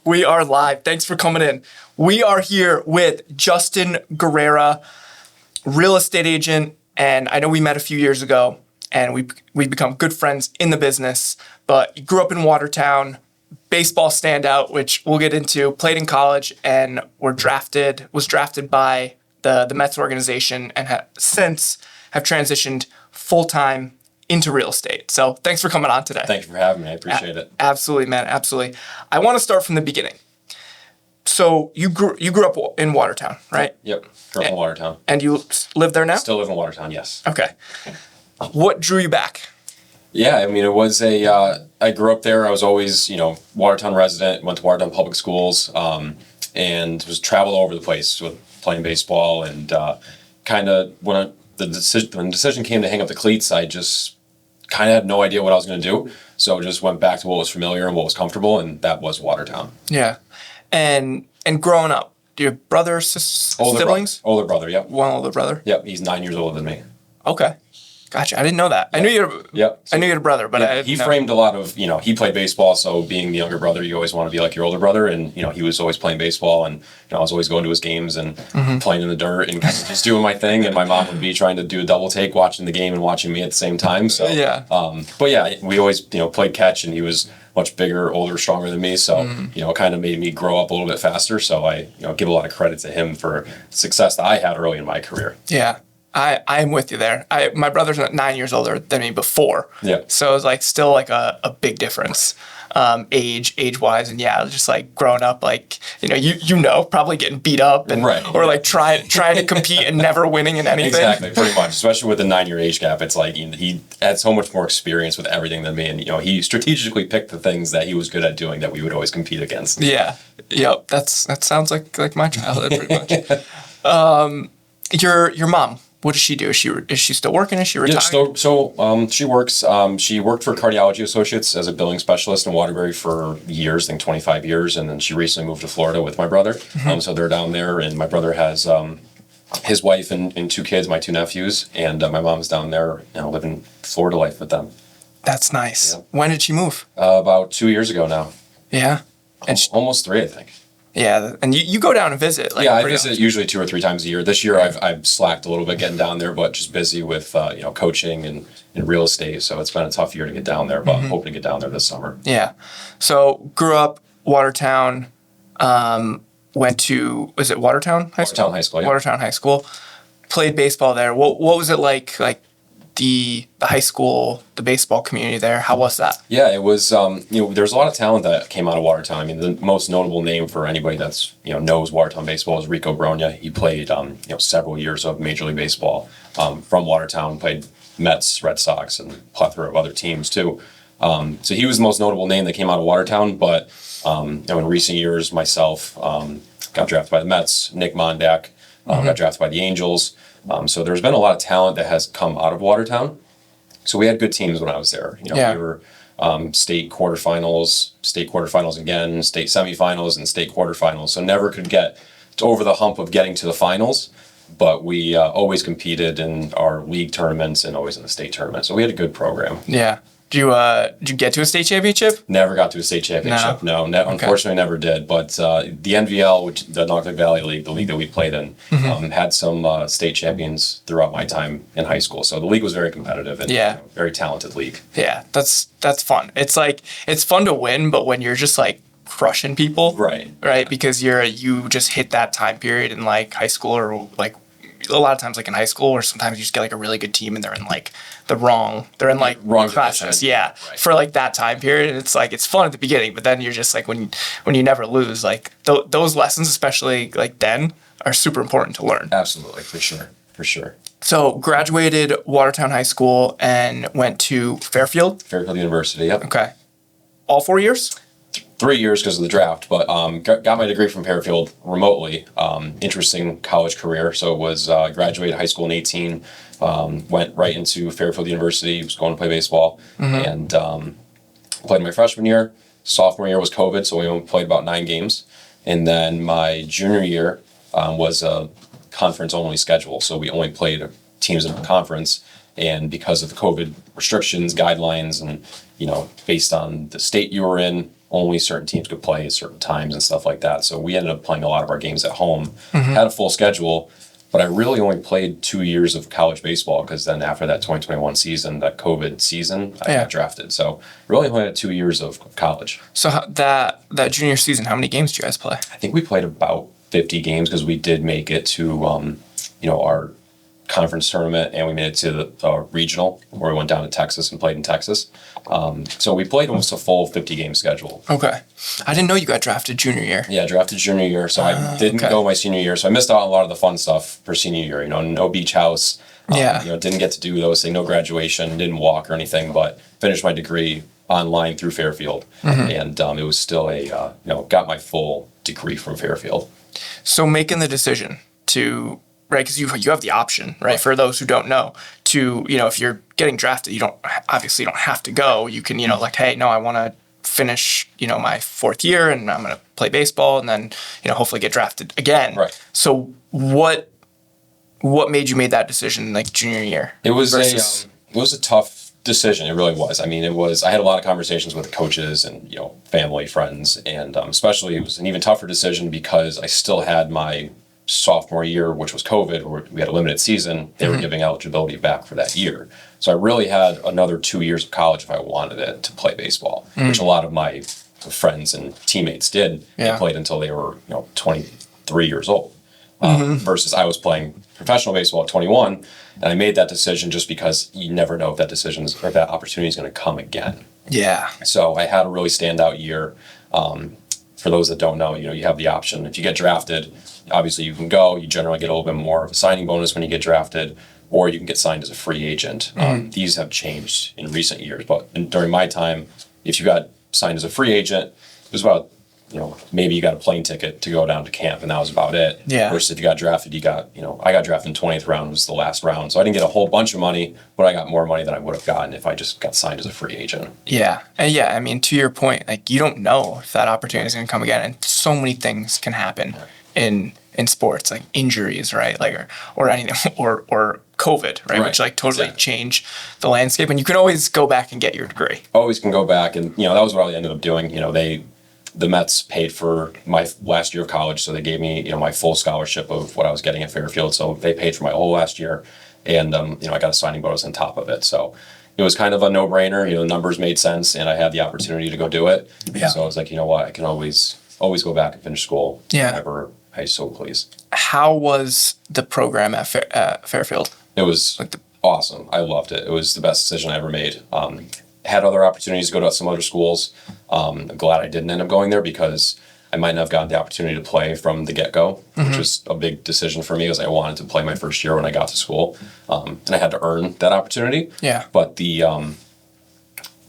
We are live. Thanks for coming in. We are here with Justin Guerrera, real estate agent, and I know we met a few years ago, and we've become good friends in the business, but you grew up in Watertown, baseball standout, which we'll get into, played in college, and was drafted by the Mets organization, and since have transitioned full-time into real estate. So thanks for coming on today. Thank you for having me. I appreciate it. Absolutely, man. Absolutely. I want to start from the beginning. So you grew up in Watertown, right? Yep. Grew up in Watertown. And you live there now? Still live in Watertown, yes. Okay. What drew you back? Yeah, I mean, it was I grew up there. I was always, Watertown resident, went to Watertown public schools, and was traveled all over the place with playing baseball. And kind of when the decision came to hang up the cleats, I just kind of had no idea what I was going to do. So just went back to what was familiar and what was comfortable, and that was Watertown. Yeah. And growing up, do you have brothers, siblings? Older brother, yep. One older brother? Yep, he's 9 years older than me. Okay. Gotcha. I didn't know that. Yep. I knew you had a brother, but he framed a lot of, he played baseball, so being the younger brother, you always want to be like your older brother, and, he was always playing baseball, and, I was always going to his games and playing in the dirt and kind of just doing my thing, and my mom would be trying to do a double take, watching the game and watching me at the same time, so, yeah. But yeah, we always, played catch, and he was much bigger, older, stronger than me, so, it kind of made me grow up a little bit faster, so I, give a lot of credit to him for success that I had early in my career. Yeah. I'm with you there. My brother's 9 years older than me before. Yeah. So it was still a big difference, age-wise, and yeah, just growing up, probably getting beat up and right. or trying to compete and never winning in anything. Exactly, pretty much. Especially with the 9-year age gap, it's he had so much more experience with everything than me, and he strategically picked the things that he was good at doing that we would always compete against. Yeah. Yep. That sounds like my childhood pretty much. Your mom. What does she do? Is she still working? Is she retired? Yeah, so she works. She worked for Cardiology Associates as a billing specialist in Waterbury for years, I think 25 years, and then she recently moved to Florida with my brother. So they're down there, and my brother has his wife and 2 kids, my 2 nephews, and my mom's down there, living Florida life with them. That's nice. Yeah. When did she move? About 2 years ago now. Yeah, and almost 3, I think. Yeah, and you go down and visit. Yeah, I visit usually 2 or 3 times a year. This year I've slacked a little bit getting down there, but just busy with coaching and real estate. So it's been a tough year to get down there, but I'm hoping to get down there this summer. Yeah. So grew up Watertown. Went to Watertown High School? Watertown High School. Yeah. Watertown High School. Played baseball there. What was it like? The high school, the baseball community there, how was that? Yeah, it was, there's a lot of talent that came out of Watertown. I mean, the most notable name for anybody that's, knows Watertown baseball is Rico Bronya. He played, several years of Major League Baseball from Watertown, played Mets, Red Sox, and a plethora of other teams too. So he was the most notable name that came out of Watertown, but, in recent years, myself got drafted by the Mets, Nick Mondak got drafted by the Angels. So there's been a lot of talent that has come out of Watertown. So we had good teams when I was there. We were state quarterfinals again, state semifinals, and state quarterfinals. So never could get over the hump of getting to the finals, but we always competed in our league tournaments and always in the state tournament. So we had a good program. Yeah. Did you get to a state championship? Never got to a state championship. No, unfortunately never did. But the NVL, which the North Valley League, the league that we played in, had some state champions throughout my time in high school. So the league was very competitive and very talented league. Yeah, that's fun. It's fun to win, but when you're just crushing people, right, because you just hit that time period in high school or a lot of times in high school, or sometimes you just get a really good team and they're in wrong classes. Yeah. Right. For that time period. And it's fun at the beginning, but then you're just when you never lose, those lessons, especially then, are super important to learn. Absolutely. For sure. So graduated Watertown High School and went to Fairfield? Fairfield University, yep. Okay. All 4 years? 3 years because of the draft, but got my degree from Fairfield remotely. Interesting college career. So was graduated high school in 18, went right into Fairfield University, was going to play baseball, and played my freshman year. Sophomore year was COVID, so we only played about 9 games. And then my junior year was a conference-only schedule, so we only played teams in the conference. And because of the COVID restrictions, guidelines, and based on the state you were in, only certain teams could play at certain times and stuff like that. So we ended up playing a lot of our games at home, had a full schedule, but I really only played 2 years of college baseball because then after that 2021 season, that COVID season, I got drafted. So really only had 2 years of college. So that junior season, how many games did you guys play? I think we played about 50 games because we did make it to, our conference tournament, and we made it to the regional where we went down to Texas and played in Texas. So we played almost a full 50-game schedule. Okay. I didn't know you got drafted junior year. Yeah, drafted junior year. So I didn't go my senior year. So I missed out on a lot of the fun stuff for senior year. No beach house. Didn't get to do those things. No graduation. Didn't walk or anything. But finished my degree online through Fairfield, and it was still got my full degree from Fairfield. So making the decision to, right, because you have the option, right, for those who don't know, to, if you're getting drafted, you don't have to go. You can, hey, no, I want to finish, my fourth year and I'm going to play baseball and then, hopefully get drafted again. Right. So what made you make that decision like junior year? It was a tough decision. It really was. I mean, I had a lot of conversations with the coaches and, family, friends, and especially it was an even tougher decision because I still had my sophomore year, which was COVID, where we had a limited season. They were giving eligibility back for that year. So I really had another 2 years of college if I wanted it to play baseball, which a lot of my friends and teammates did. They played until they were, 23 years old. Versus I was playing professional baseball at 21, and I made that decision just because you never know if that that opportunity is going to come again. Yeah. So I had a really standout year. For those that don't know, you have the option. If you get drafted, obviously you can go. You generally get a little bit more of a signing bonus when you get drafted, or you can get signed as a free agent. These have changed in recent years, but during my time, if you got signed as a free agent, it was about, maybe you got a plane ticket to go down to camp, and that was about it. Yeah. Versus if you got drafted, I got drafted in 20th round, was the last round. So I didn't get a whole bunch of money, but I got more money than I would have gotten if I just got signed as a free agent. Yeah. And I mean, to your point, like you don't know if that opportunity is going to come again. And so many things can happen in sports, like injuries, right? Like, or anything, or COVID, right? Which like totally change the landscape. And you can always go back and get your degree. Always can go back. And, that was what I ended up doing. The Mets paid for my last year of college, so they gave me, my full scholarship of what I was getting at Fairfield. So they paid for my whole last year, and I got a signing bonus on top of it. So it was kind of a no-brainer. The numbers made sense, and I had the opportunity to go do it. Yeah. So I was like, you know what, I can always go back and finish school whenever I so please. How was the program at Fairfield? It was awesome. I loved it. It was the best decision I ever made. Had other opportunities to go to some other schools. I'm glad I didn't end up going there because I might not have gotten the opportunity to play from the get-go, which was a big decision for me because I wanted to play my first year when I got to school. And I had to earn that opportunity. Yeah. But when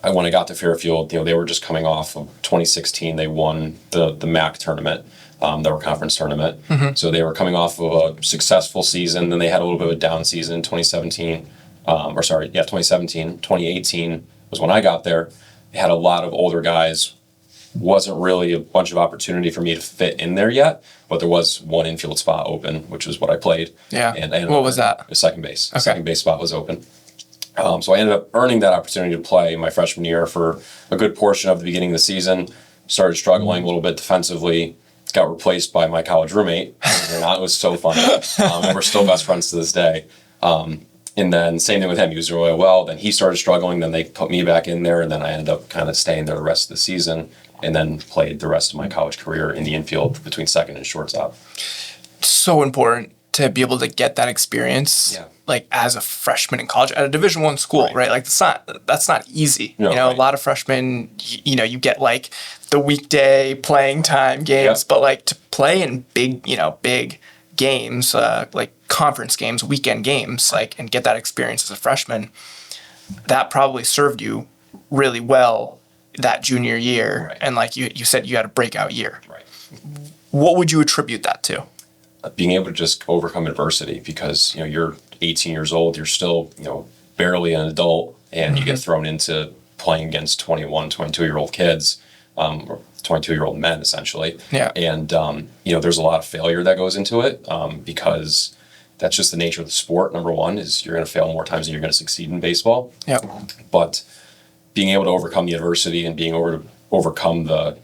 I got to Fairfield, they were just coming off of 2016. They won the MAC tournament, their conference tournament. So they were coming off of a successful season. Then they had a little bit of a down season in 2017. 2017. 2018 was when I got there. They had a lot of older guys. Wasn't really a bunch of opportunity for me to fit in there yet, but there was one infield spot open, which was what I played. Yeah. And what was that? A second base. Okay. Second base spot was open. So I ended up earning that opportunity to play my freshman year for a good portion of the beginning of the season. Started struggling a little bit defensively. Got replaced by my college roommate. It was so funny. And we're still best friends to this day. And then same thing with him. He was doing really well. Then he started struggling. Then they put me back in there. And then I ended up kind of staying there the rest of the season. And then played the rest of my college career in the infield between second and shortstop. So important to be able to get that experience, like as a freshman in college at a Division I school, right? Like that's not easy. No, a lot of freshmen, you get like the weekday playing time games, but like to play in big games, like conference games, weekend games, like, and get that experience as a freshman, that probably served you really well that junior year. Right. And like you said, you had a breakout year. Right. What would you attribute that to? Being able to just overcome adversity because, you're 18 years old, you're still, barely an adult, and you get thrown into playing against 21, 22-year-old kids, or 22-year-old men, essentially. Yeah. And, there's a lot of failure that goes into it because that's just the nature of the sport. Number one is you're going to fail more times than you're going to succeed in baseball. Yeah. But being able to overcome the adversity and being able overcome the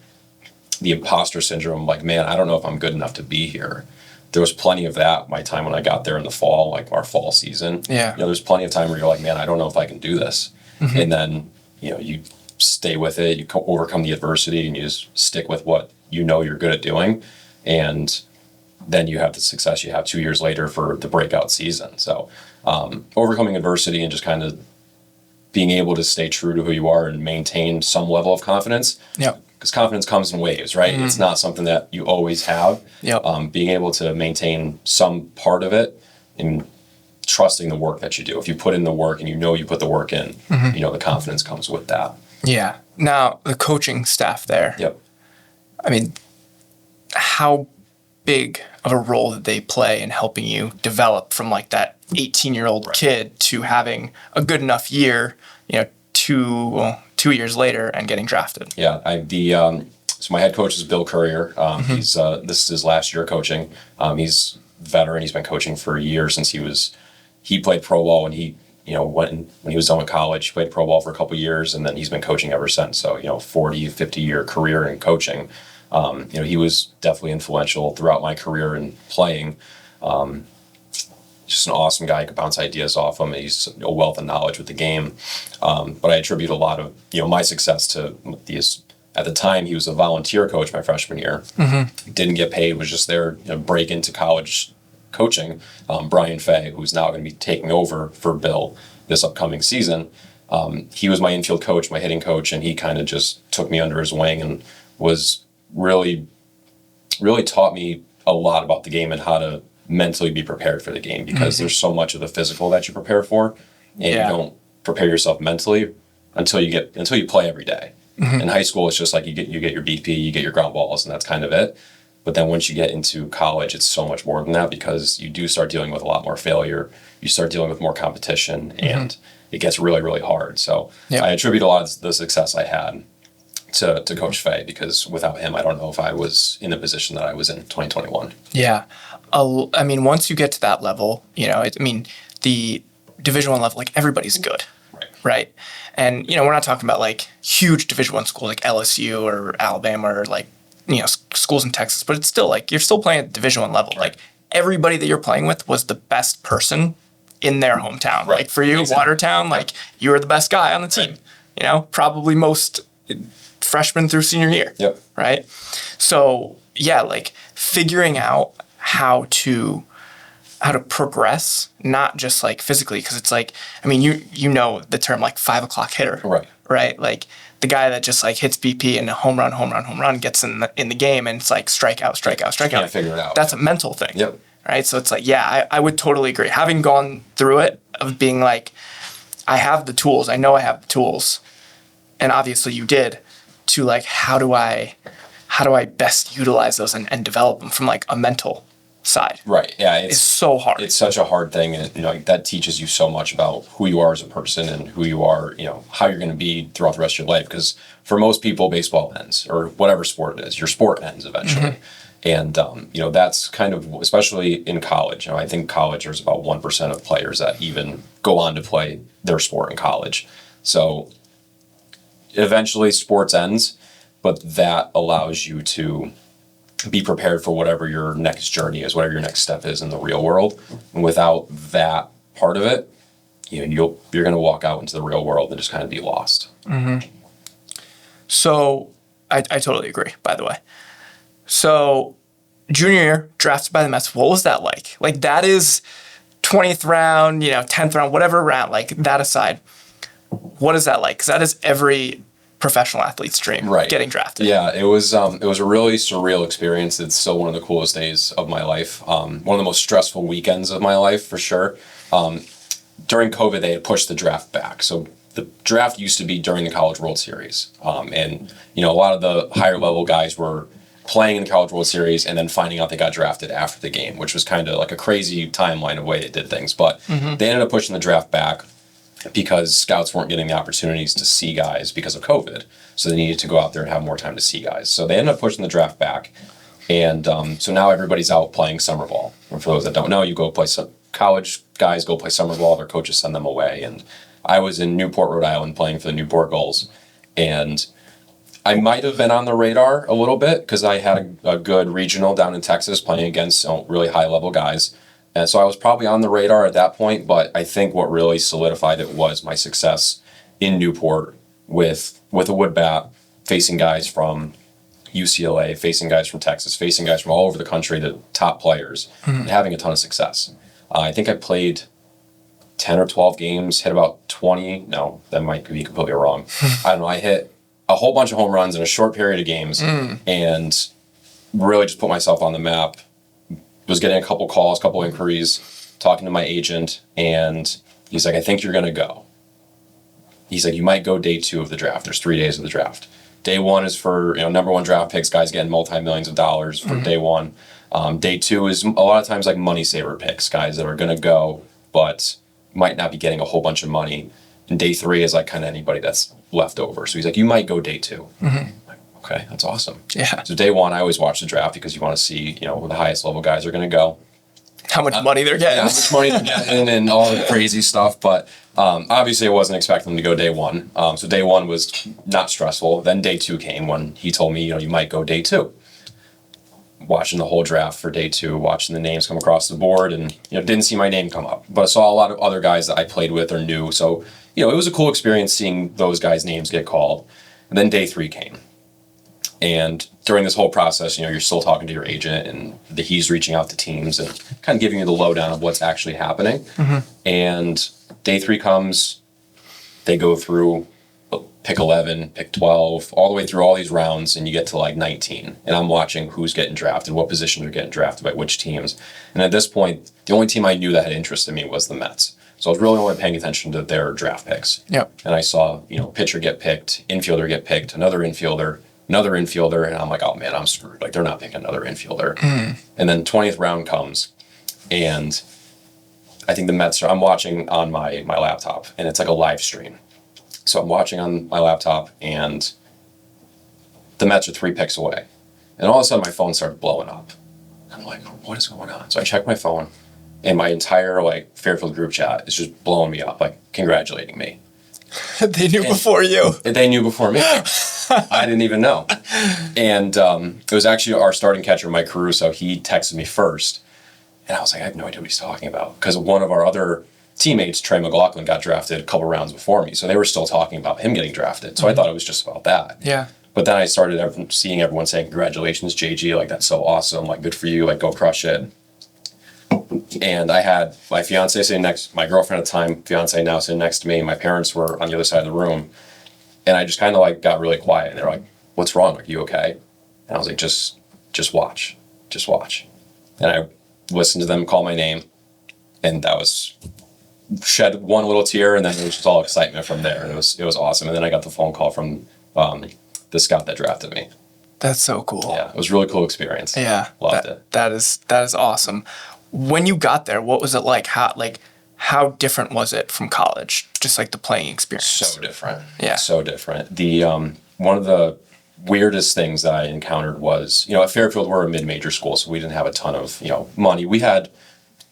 imposter syndrome. Like, man, I don't know if I'm good enough to be here. There was plenty of that my time when I got there in the fall, like our fall season. Yeah. There's plenty of time where you're like, man, I don't know if I can do this. And then, you stay with it, you overcome the adversity, and you just stick with what you're good at doing. And then you have the success you have 2 years later for the breakout season. So overcoming adversity and just kind of being able to stay true to who you are and maintain some level of confidence. Yeah. Because confidence comes in waves, right? It's not something that you always have. Yep. Being able to maintain some part of it and trusting the work that you do. If you put in the work and you put the work in, the confidence comes with that. Yeah. Now, the coaching staff there. Yep. I mean, how big of a role did they play in helping you develop from like that 18-year-old kid to having a good enough year, 2 years later and getting drafted? Yeah, so my head coach is Bill Courier. This is his last year coaching. He's a veteran. He's been coaching for years since he played pro ball when he when he was done with college. He played pro ball for a couple of years, and then he's been coaching ever since. So 40, 50-year career in coaching. He was definitely influential throughout my career in playing. Just an awesome guy. You could bounce ideas off him. He's a wealth of knowledge with the game. But I attribute a lot of my success to these. At the time, he was a volunteer coach my freshman year. Didn't get paid. Was just there break into college coaching. Brian Fay, who's now going to be taking over for Bill this upcoming season. He was my infield coach, my hitting coach, and he kind of just took me under his wing and was really, really taught me a lot about the game and how to mentally be prepared for the game, because there's so much of the physical that you prepare for, and you don't prepare yourself mentally until you play every day. In high school, it's just like you get your BP, you get your ground balls, and that's kind of it. But then once you get into college, it's so much more than that, because you do start dealing with a lot more failure. You start dealing with more competition, and it gets really, really hard. So I attribute a lot of the success I had to Coach Fay, because without him, I don't know if I was in the position that I was in 2021. Yeah. I mean, once you get to that level, the Division I level, like everybody's good, right? And, we're not talking about like huge Division I schools like LSU or Alabama or like, schools in Texas, but it's still like you're still playing at Division I level. Like everybody that you're playing with was the best person in their hometown. Like for you, Watertown, like you were the best guy on the team, probably most freshman through senior year. Right. So yeah, like figuring out how to progress, not just like physically, because it's like, the term like 5 o'clock hitter, right? Like the guy that just like hits BP and a home run gets in the game, and it's like strikeout. Can't figure it out. That's a mental thing, right? So it's like, I would totally agree. Having gone through it, of being like, I have the tools, I know I have the tools, and obviously you did, to like, how do I best utilize those and develop them from like a mental side. Right. Yeah. It's so hard. It's such a hard thing. And, that teaches you so much about who you are as a person and who you are, how you're going to be throughout the rest of your life. Because for most people, baseball ends, or whatever sport it is, your sport ends eventually. And, that's kind of, especially in college, I think college, there's about 1% of players that even go on to play their sport in college. So eventually sports ends, but that allows you to be prepared for whatever your next journey is, whatever your next step is in the real world. And without that part of it, you're going to walk out into the real world and just kind of be lost. So I totally agree, by the way. So junior year, drafted by the Mets, what was that like? Like that is 20th round, 10th round, whatever round, like that aside, what is that like? Because that is every professional athlete's dream, getting drafted. Yeah, it was a really surreal experience. It's still one of the coolest days of my life. One of the most stressful weekends of my life, for sure. During COVID, they had pushed the draft back. So the draft used to be during the College World Series. And a lot of the higher level guys were playing in the College World Series and then finding out they got drafted after the game, which was kind of like a crazy timeline of way they did things. But they ended up pushing the draft back because scouts weren't getting the opportunities to see guys because of COVID. So they needed to go out there and have more time to see guys. So they ended up pushing the draft back. And so now everybody's out playing summer ball. And for those that don't know, you go play some college guys, go play summer ball, their coaches send them away. And I was in Newport, Rhode Island playing for the Newport Gulls. And I might have been on the radar a little bit because I had a good regional down in Texas playing against really high level guys. And so I was probably on the radar at that point, but I think what really solidified it was my success in Newport with a wood bat, facing guys from UCLA, facing guys from Texas, facing guys from all over the country, the top players, and having a ton of success. I think I played 10 or 12 games, hit about 20. No, that might be completely wrong. I don't know. I hit a whole bunch of home runs in a short period of games and really just put myself on the map. Was getting a couple calls, couple inquiries, talking to my agent, and he's like, I think you're going to go. He's like, you might go day 2 of the draft. There's 3 days of the draft. Day 1 is for number 1 draft picks, guys getting multi-millions of dollars for day 1. Day 2 is a lot of times like money saver picks, guys that are going to go, but might not be getting a whole bunch of money. And day 3 is like kind of anybody that's left over. So he's like, you might go day 2. Okay, that's awesome. Yeah. So day 1, I always watch the draft because you want to see, where the highest level guys are going to go. How much money they're getting. Yeah, how much money they're getting and all the crazy stuff. But obviously I wasn't expecting them to go day 1. So day 1 was not stressful. Then day 2 came when he told me, you might go day 2. Watching the whole draft for day 2, watching the names come across the board and, didn't see my name come up. But I saw a lot of other guys that I played with or knew. So, it was a cool experience seeing those guys' names get called. And then day 3 came. And during this whole process, you're still talking to your agent and he's reaching out to teams and kind of giving you the lowdown of what's actually happening. And day 3 comes, they go through pick 11, pick 12, all the way through all these rounds, and you get to like 19. And I'm watching who's getting drafted, what positions are getting drafted by which teams. And at this point, the only team I knew that had interest in me was the Mets. So I was really only paying attention to their draft picks. Yep. And I saw, pitcher get picked, infielder get picked, another infielder, and I'm like, oh man, I'm screwed. Like, they're not picking another infielder. And then 20th round comes, and I think the Mets I'm watching on my laptop, and it's like a live stream. So I'm watching on my laptop, and the Mets are 3 picks away. And all of a sudden, my phone started blowing up. I'm like, what is going on? So I check my phone, and my entire Fairfield group chat is just blowing me up, congratulating me. They knew before you. They knew before me. I didn't even know. And it was actually our starting catcher, Mike Caruso. He texted me first. And I was like, I have no idea what he's talking about. Because one of our other teammates, Trey McLaughlin, got drafted a couple rounds before me. So they were still talking about him getting drafted. So I thought it was just about that. Yeah. But then I started seeing everyone saying, congratulations, JG. That's so awesome. Good for you. Go crush it. And I had my fiance sitting my girlfriend at the time, fiance now, sitting next to me. My parents were on the other side of the room. And I just kind of got really quiet. And they're like, what's wrong? Are you okay? And I was like, just watch. Just watch. And I listened to them call my name. And that was shed one little tear. And then it was just all excitement from there. And it was awesome. And then I got the phone call from the scout that drafted me. That's so cool. Yeah, it was a really cool experience. Yeah. Loved it. That is awesome. When you got there, what was it like? How different was it from college? Just the playing experience. So different. Yeah. So different. The one of the weirdest things that I encountered was, at Fairfield, we're a mid-major school, so we didn't have a ton of, money. We had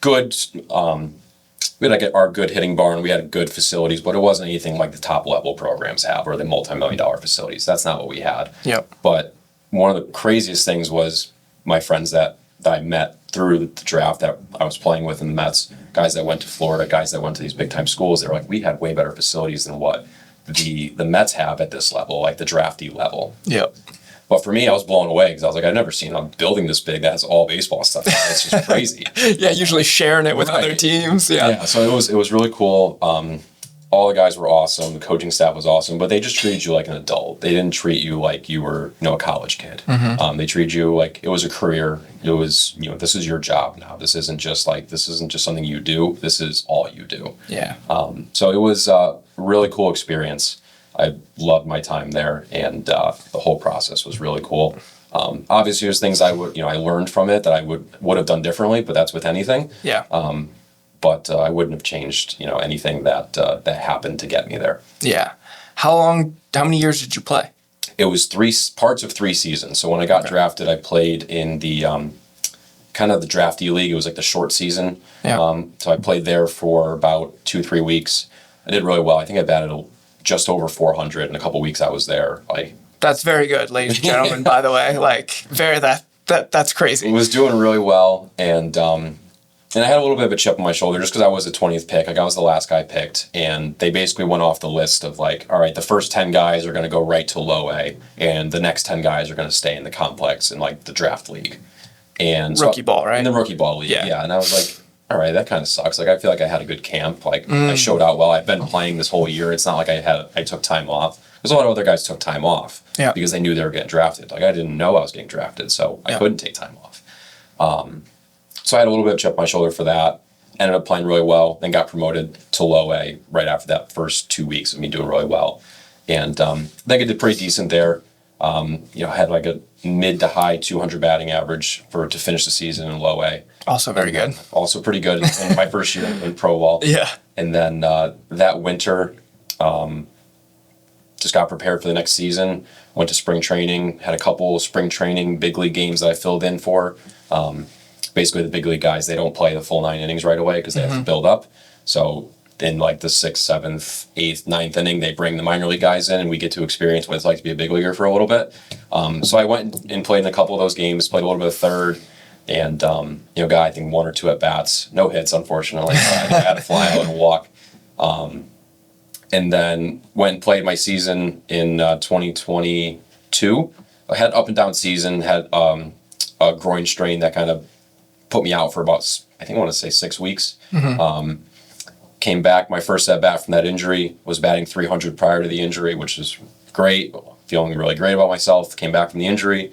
good, our good hitting barn. We had good facilities, but it wasn't anything like the top level programs have or the multi-million-dollar facilities. That's not what we had. Yep. But one of the craziest things was my friends that I met through the draft that I was playing with in the Mets, guys that went to Florida, guys that went to these big time schools. They were like, we had way better facilities than what the Mets have at this level, the draftee level. Yep. But for me, I was blown away because I was like, I've never seen a building this big that has all baseball stuff. It's just crazy. Yeah, usually sharing it with other teams. Yeah. So it was really cool. All the guys were awesome. The coaching staff was awesome, but they just treated you like an adult. They didn't treat you like you were, a college kid. They treated you like it was a career. It was, this is your job now. This isn't just something you do. This is all you do. Yeah. So it was a really cool experience. I loved my time there, and the whole process was really cool. Obviously, there's things I learned from it that I would have done differently, but that's with anything. Yeah. But I wouldn't have changed, anything that happened to get me there. Yeah. How many years did you play? It was parts of 3 seasons. So when I got drafted, I played in the kind of the draftee league. It was the short season. Yeah. So I played there for about 2-3 weeks. I did really well. I think I batted just over 400 in a couple weeks I was there. I That's very good, ladies and gentlemen, by the way. Like, that's crazy. It was doing really well, and I had a little bit of a chip on my shoulder just because I was the 20th pick. Like, I was the last guy picked, and they basically went off the list of like, all right, the first 10 guys are going to go right to low A, and the next 10 guys are going to stay in the complex in like the draft league. And Rookie ball, right? In the rookie ball league, yeah. And I was like, all right, that kind of sucks. Like, I feel like I had a good camp. Like, I showed out well. I've been playing this whole year. It's not like I took time off. There's a lot of other guys took time off because they knew they were getting drafted. Like, I didn't know I was getting drafted, so I couldn't take time off. So I had a little bit of chip on my shoulder for that. Ended up playing really well, then got promoted to low A right after that first 2 weeks of me doing really well. And I think I did pretty decent there. I had like a mid to high 200 batting average to finish the season in low A. Also very good. Also pretty good in my first year in pro ball. Yeah. And then that winter, just got prepared for the next season. Went to spring training, had a couple spring training big league games that I filled in for. Basically, the big league guys, they don't play the full 9 innings right away because they have to build up. So in like the 6th, 7th, 8th, 9th inning, they bring the minor league guys in, and we get to experience what it's like to be a big leaguer for a little bit. So I went and played in a couple of those games, played a little bit of third, and got I think 1 or 2 at bats, no hits unfortunately. I had to fly out and walk. And then went and played my season in 2022. I had up and down season, had a groin strain that kind of put me out for about, I think I want to say 6 weeks. Came back, my first at bat from that injury, was batting 300 prior to the injury, which is great, feeling really great about myself. Came back from the injury,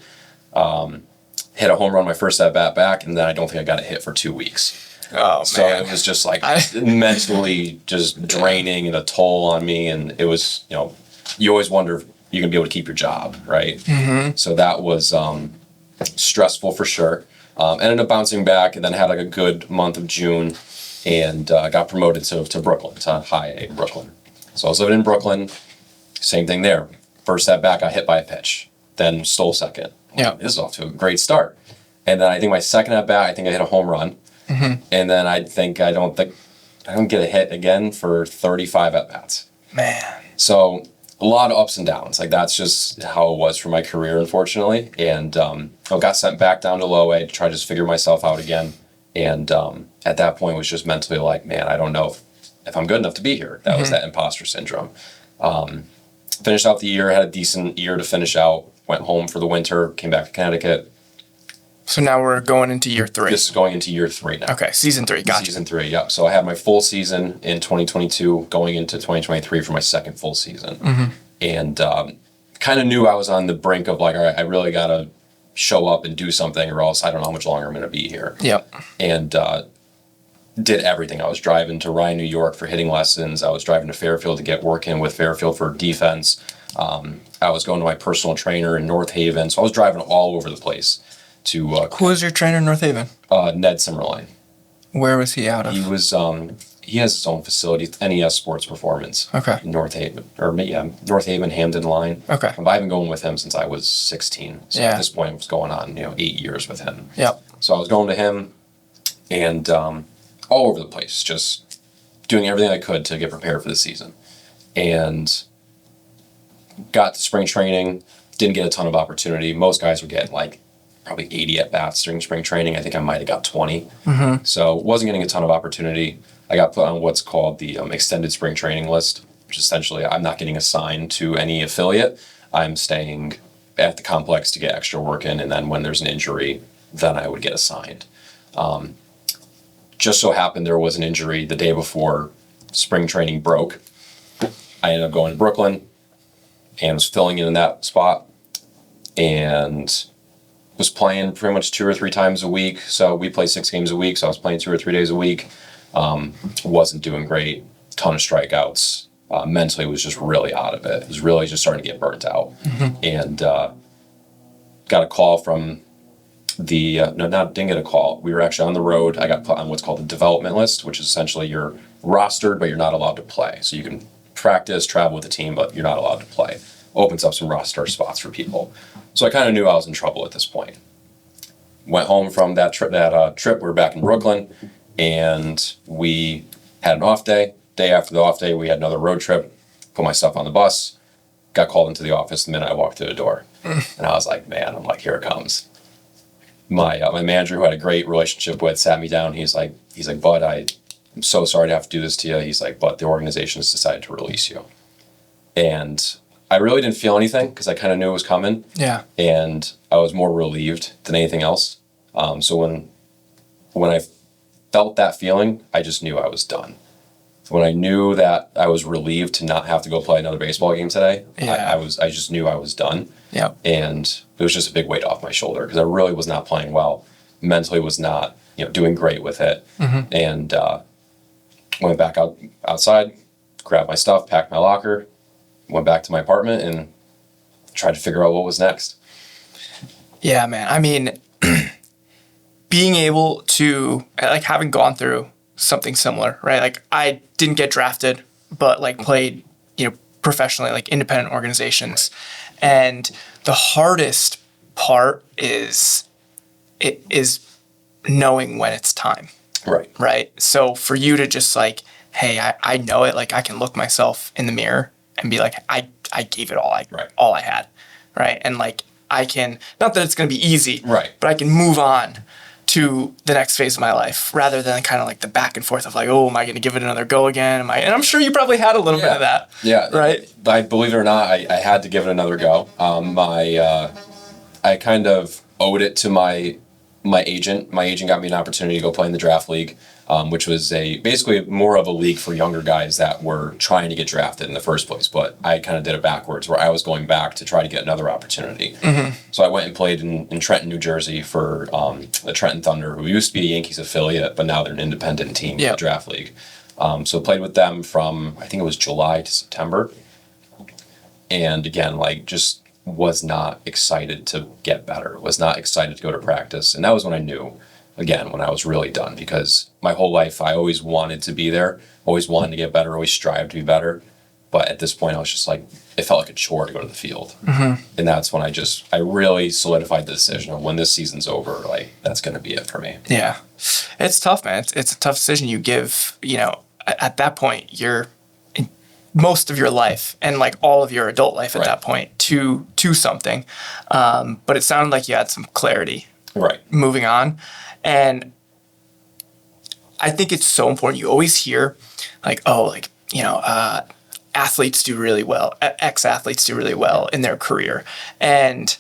hit a home run my first at bat back, and then I don't think I got a hit for 2 weeks. Oh, so man. It was just like mentally just draining and a toll on me. And it was, you always wonder if you're going to be able to keep your job, right? So that was stressful for sure. Ended up bouncing back and then had like a good month of June and got promoted to Brooklyn, to high A Brooklyn. So I was living in Brooklyn, same thing there. First at bat got hit by a pitch, then stole second. Yeah. This is off to a great start. And then I think my second at bat, I think I hit a home run. And then I don't get a hit again for 35 at bats. Man. So a lot of ups and downs. Like, that's just how it was for my career, unfortunately. And I got sent back down to low A to try to just figure myself out again. And at that point was just mentally like, man, I don't know if I'm good enough to be here. That was that imposter syndrome. Finished out the year, had a decent year to finish out, went home for the winter, came back to Connecticut. So now we're going into year 3. This is going into year 3 now. Okay, season 3, gotcha. Season 3, yeah. So I had my full season in 2022, going into 2023 for my second full season. And kind of knew I was on the brink of like, all right, I really got to show up and do something or else I don't know how much longer I'm going to be here. Yep. And did everything. I was driving to Ryan, New York for hitting lessons. I was driving to Fairfield to get work in with Fairfield for defense. I was going to my personal trainer in North Haven. So I was driving all over the place. Who was your trainer in North Haven? Ned Simmerline. Where was he out of? He was he has his own facility, NES Sports Performance. Okay. In North Haven, North Haven, Hamden line. Okay. I've been going with him since I was 16. So at this point, I was going on 8 years with him. Yep. So I was going to him, and all over the place, just doing everything I could to get prepared for the season, and got to spring training. Didn't get a ton of opportunity. Most guys were getting like probably 80 at bats during spring training. I think I might have got 20. So wasn't getting a ton of opportunity. I got put on what's called the extended spring training list, which essentially I'm not getting assigned to any affiliate. I'm staying at the complex to get extra work in, and then when there's an injury, then I would get assigned. Just so happened there was an injury the day before spring training broke. I ended up going to Brooklyn and was filling in that spot, and was playing pretty much 2 or 3 times a week. So we play 6 games a week. So I was playing 2 or 3 days a week. Wasn't doing great. Ton of strikeouts. Mentally was just really out of it. It was really just starting to get burnt out. And got a call from didn't get a call. We were actually on the road. I got put on what's called the development list, which is essentially you're rostered, but you're not allowed to play. So you can practice, travel with the team, but you're not allowed to play. Opens up some roster spots for people. So I kind of knew I was in trouble at this point. Went home from that trip. We were back in Brooklyn, and we had an off day. Day after the off day, we had another road trip. Put my stuff on the bus. got called into the office the minute I walked through the door. And I was like, man, I'm like, here it comes. My manager, who I had a great relationship with, sat me down. He's like, Bud, I'm so sorry to have to do this to you. He's like, but the organization has decided to release you. And I really didn't feel anything because I kind of knew it was coming. Yeah. And I was more relieved than anything else. So when I felt that feeling, I just knew I was done. When I knew that I was relieved to not have to go play another baseball game today, I just knew I was done. Yeah. And it was just a big weight off my shoulder because I really was not playing well. Mentally was not, doing great with it. Mm-hmm. And went back outside, grabbed my stuff, packed my locker, went back to my apartment and tried to figure out what was next. Yeah, man. I mean, being able to, like, having gone through something similar, right? Like, I didn't get drafted, but like played, professionally, like independent organizations. And the hardest part is knowing when it's time. Right. Right. So for you to just like, hey, I know it, like I can look myself in the mirror and be like, I gave it all all I had. Right. And like I can, not that it's going to be easy, right, but I can move on to the next phase of my life rather than kind of like the back and forth of like, oh, am I going to give it another go again? And I'm sure you probably had a little bit of that. Yeah. Right. I believe it or not, I had to give it another go. I kind of owed it to my agent. My agent got me an opportunity to go play in the draft league, which was basically more of a league for younger guys that were trying to get drafted in the first place. But I kind of did it backwards, where I was going back to try to get another opportunity. Mm-hmm. So I went and played in Trenton, New Jersey for the Trenton Thunder, who used to be a Yankees affiliate, but now they're an independent team in the draft league. So played with them from, I think it was July to September. And again, like just was not excited to get better, was not excited to go to practice. And that was when I knew, again, when I was really done, because my whole life I always wanted to be there, always wanted to get better, always strived to be better. But at this point I was just like, it felt like a chore to go to the field. Mm-hmm. And that's when I really solidified the decision of when this season's over, like that's going to be it for me. Yeah. It's tough, man. It's a tough decision you give, at that point, you're most of your life and like all of your adult life at that point to something. But it sounded like you had some clarity moving on. And I think it's so important. You always hear like, athletes do really well, ex-athletes do really well in their career. And,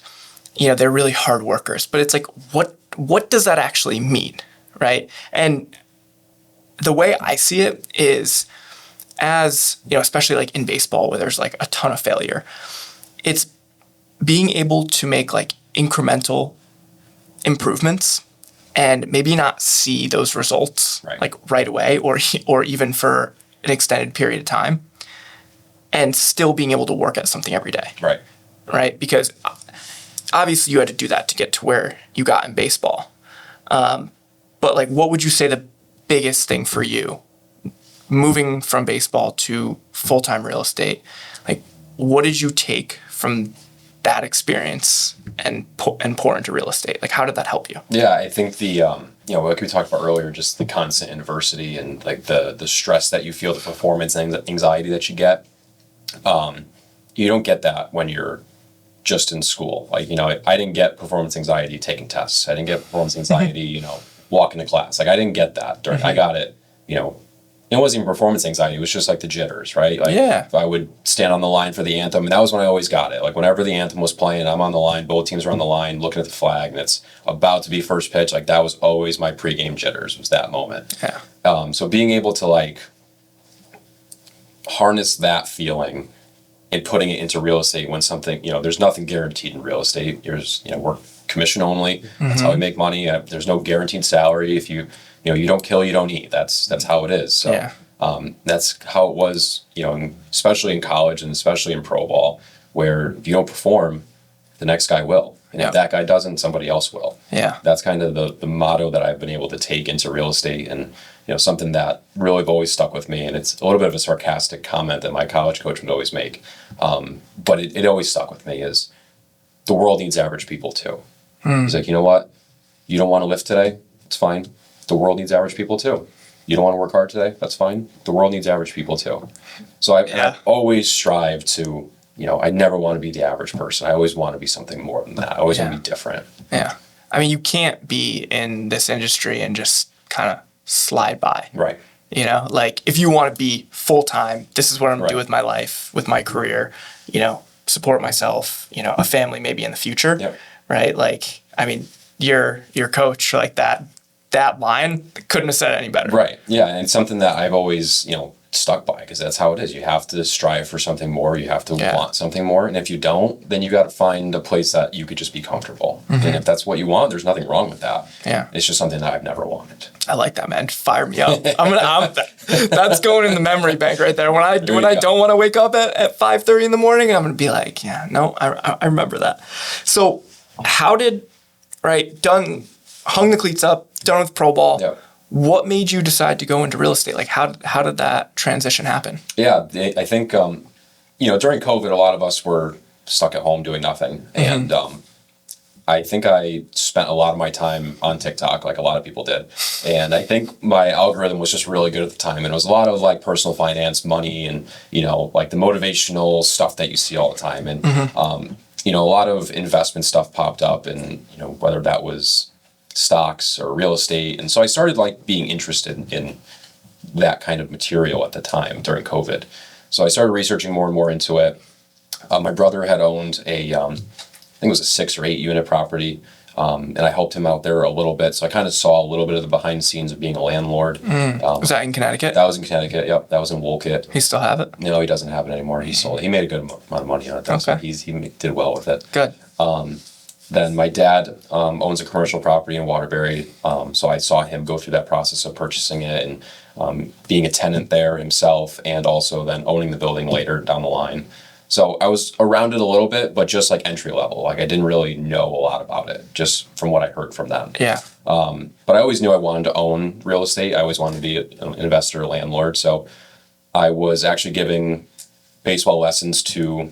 they're really hard workers. But it's like, what does that actually mean? Right. And the way I see it is, as especially like in baseball where there's like a ton of failure, it's being able to make like incremental improvements and maybe not see those results like right away or even for an extended period of time, and still being able to work at something every day. Right. Because obviously you had to do that to get to where you got in baseball. But like, what would you say the biggest thing for you moving from baseball to full-time real estate? Like, what did you take from that experience and pour into real estate? Like, how did that help you? Yeah, I think the, like we talked about earlier, just the constant adversity and like the stress that you feel, the performance anxiety that you get. You don't get that when you're just in school. Like, I didn't get performance anxiety taking tests. I didn't get performance anxiety, walking to class. Like, I didn't get that during, I got it, it wasn't even performance anxiety. It was just like the jitters, right? Like if I would stand on the line for the anthem, and that was when I always got it. Like whenever the anthem was playing, I'm on the line, both teams are on the line, looking at the flag, and it's about to be first pitch. Like that was always my pregame jitters, was that moment. Yeah. So being able to like harness that feeling and putting it into real estate when something, there's nothing guaranteed in real estate. We're commission only. That's how we make money. There's no guaranteed salary. If you don't kill, you don't eat. That's how it is. So that's how it was, especially in college and especially in pro ball, where if you don't perform, the next guy will. And if that guy doesn't, somebody else will. Yeah. That's kind of the motto that I've been able to take into real estate, and something that really always stuck with me. And it's a little bit of a sarcastic comment that my college coach would always make. But it always stuck with me is the world needs average people too. He's like, you know what? You don't want to lift today? It's fine. The world needs average people too. You don't want to work hard today? That's fine. The world needs average people too. So I've always strived to I never want to be the average person. I always want to be something more than that. I always want to be different. Yeah. I mean, you can't be in this industry and just kind of slide by. Right. Like if you want to be full time, this is what I'm going to do Right. with my life, with my career, support myself, a family maybe in the future. Yep. Right. Like, I mean, your coach, like that line couldn't have said it any better. Right. Yeah. And it's something that I've always, stuck by, because that's how it is. You have to strive for something more. You have to want something more. And if you don't, then you got to find a place that you could just be comfortable. And if that's what you want, there's nothing wrong with that. Yeah. It's just something that I've never wanted. I like that, man. Fire me up. That's going in the memory bank right there. When I don't want to wake up at 5:30 in the morning, I'm going to be like, I remember that. So how did, hung the cleats up, done with pro ball. Yep. What made you decide to go into real estate? Like how did that transition happen? Yeah, I think, during COVID, a lot of us were stuck at home doing nothing. And I think I spent a lot of my time on TikTok, like a lot of people did. And I think my algorithm was just really good at the time. And it was a lot of like personal finance, money, and, like the motivational stuff that you see all the time. And, a lot of investment stuff popped up, and, whether that was stocks or real estate. And so I started like being interested in that kind of material at the time during COVID. So I started researching more and more into it. My brother had owned I think it was a 6 or 8 unit property. And I helped him out there a little bit. So I kind of saw a little bit of the behind the scenes of being a landlord. Was that in Connecticut? That was in Connecticut. Yep. That was in Woolkit. He still have it? No, he doesn't have it anymore. He sold it. He made a good amount of money on it. Okay. So he did well with it. Good. Then my dad owns a commercial property in Waterbury, so I saw him go through that process of purchasing it and being a tenant there himself, and also then owning the building later down the line. So I was around it a little bit, but just like entry level. Like I didn't really know a lot about it, just from what I heard from them. Yeah. But I always knew I wanted to own real estate. I always wanted to be an investor, a landlord. So I was actually giving baseball lessons to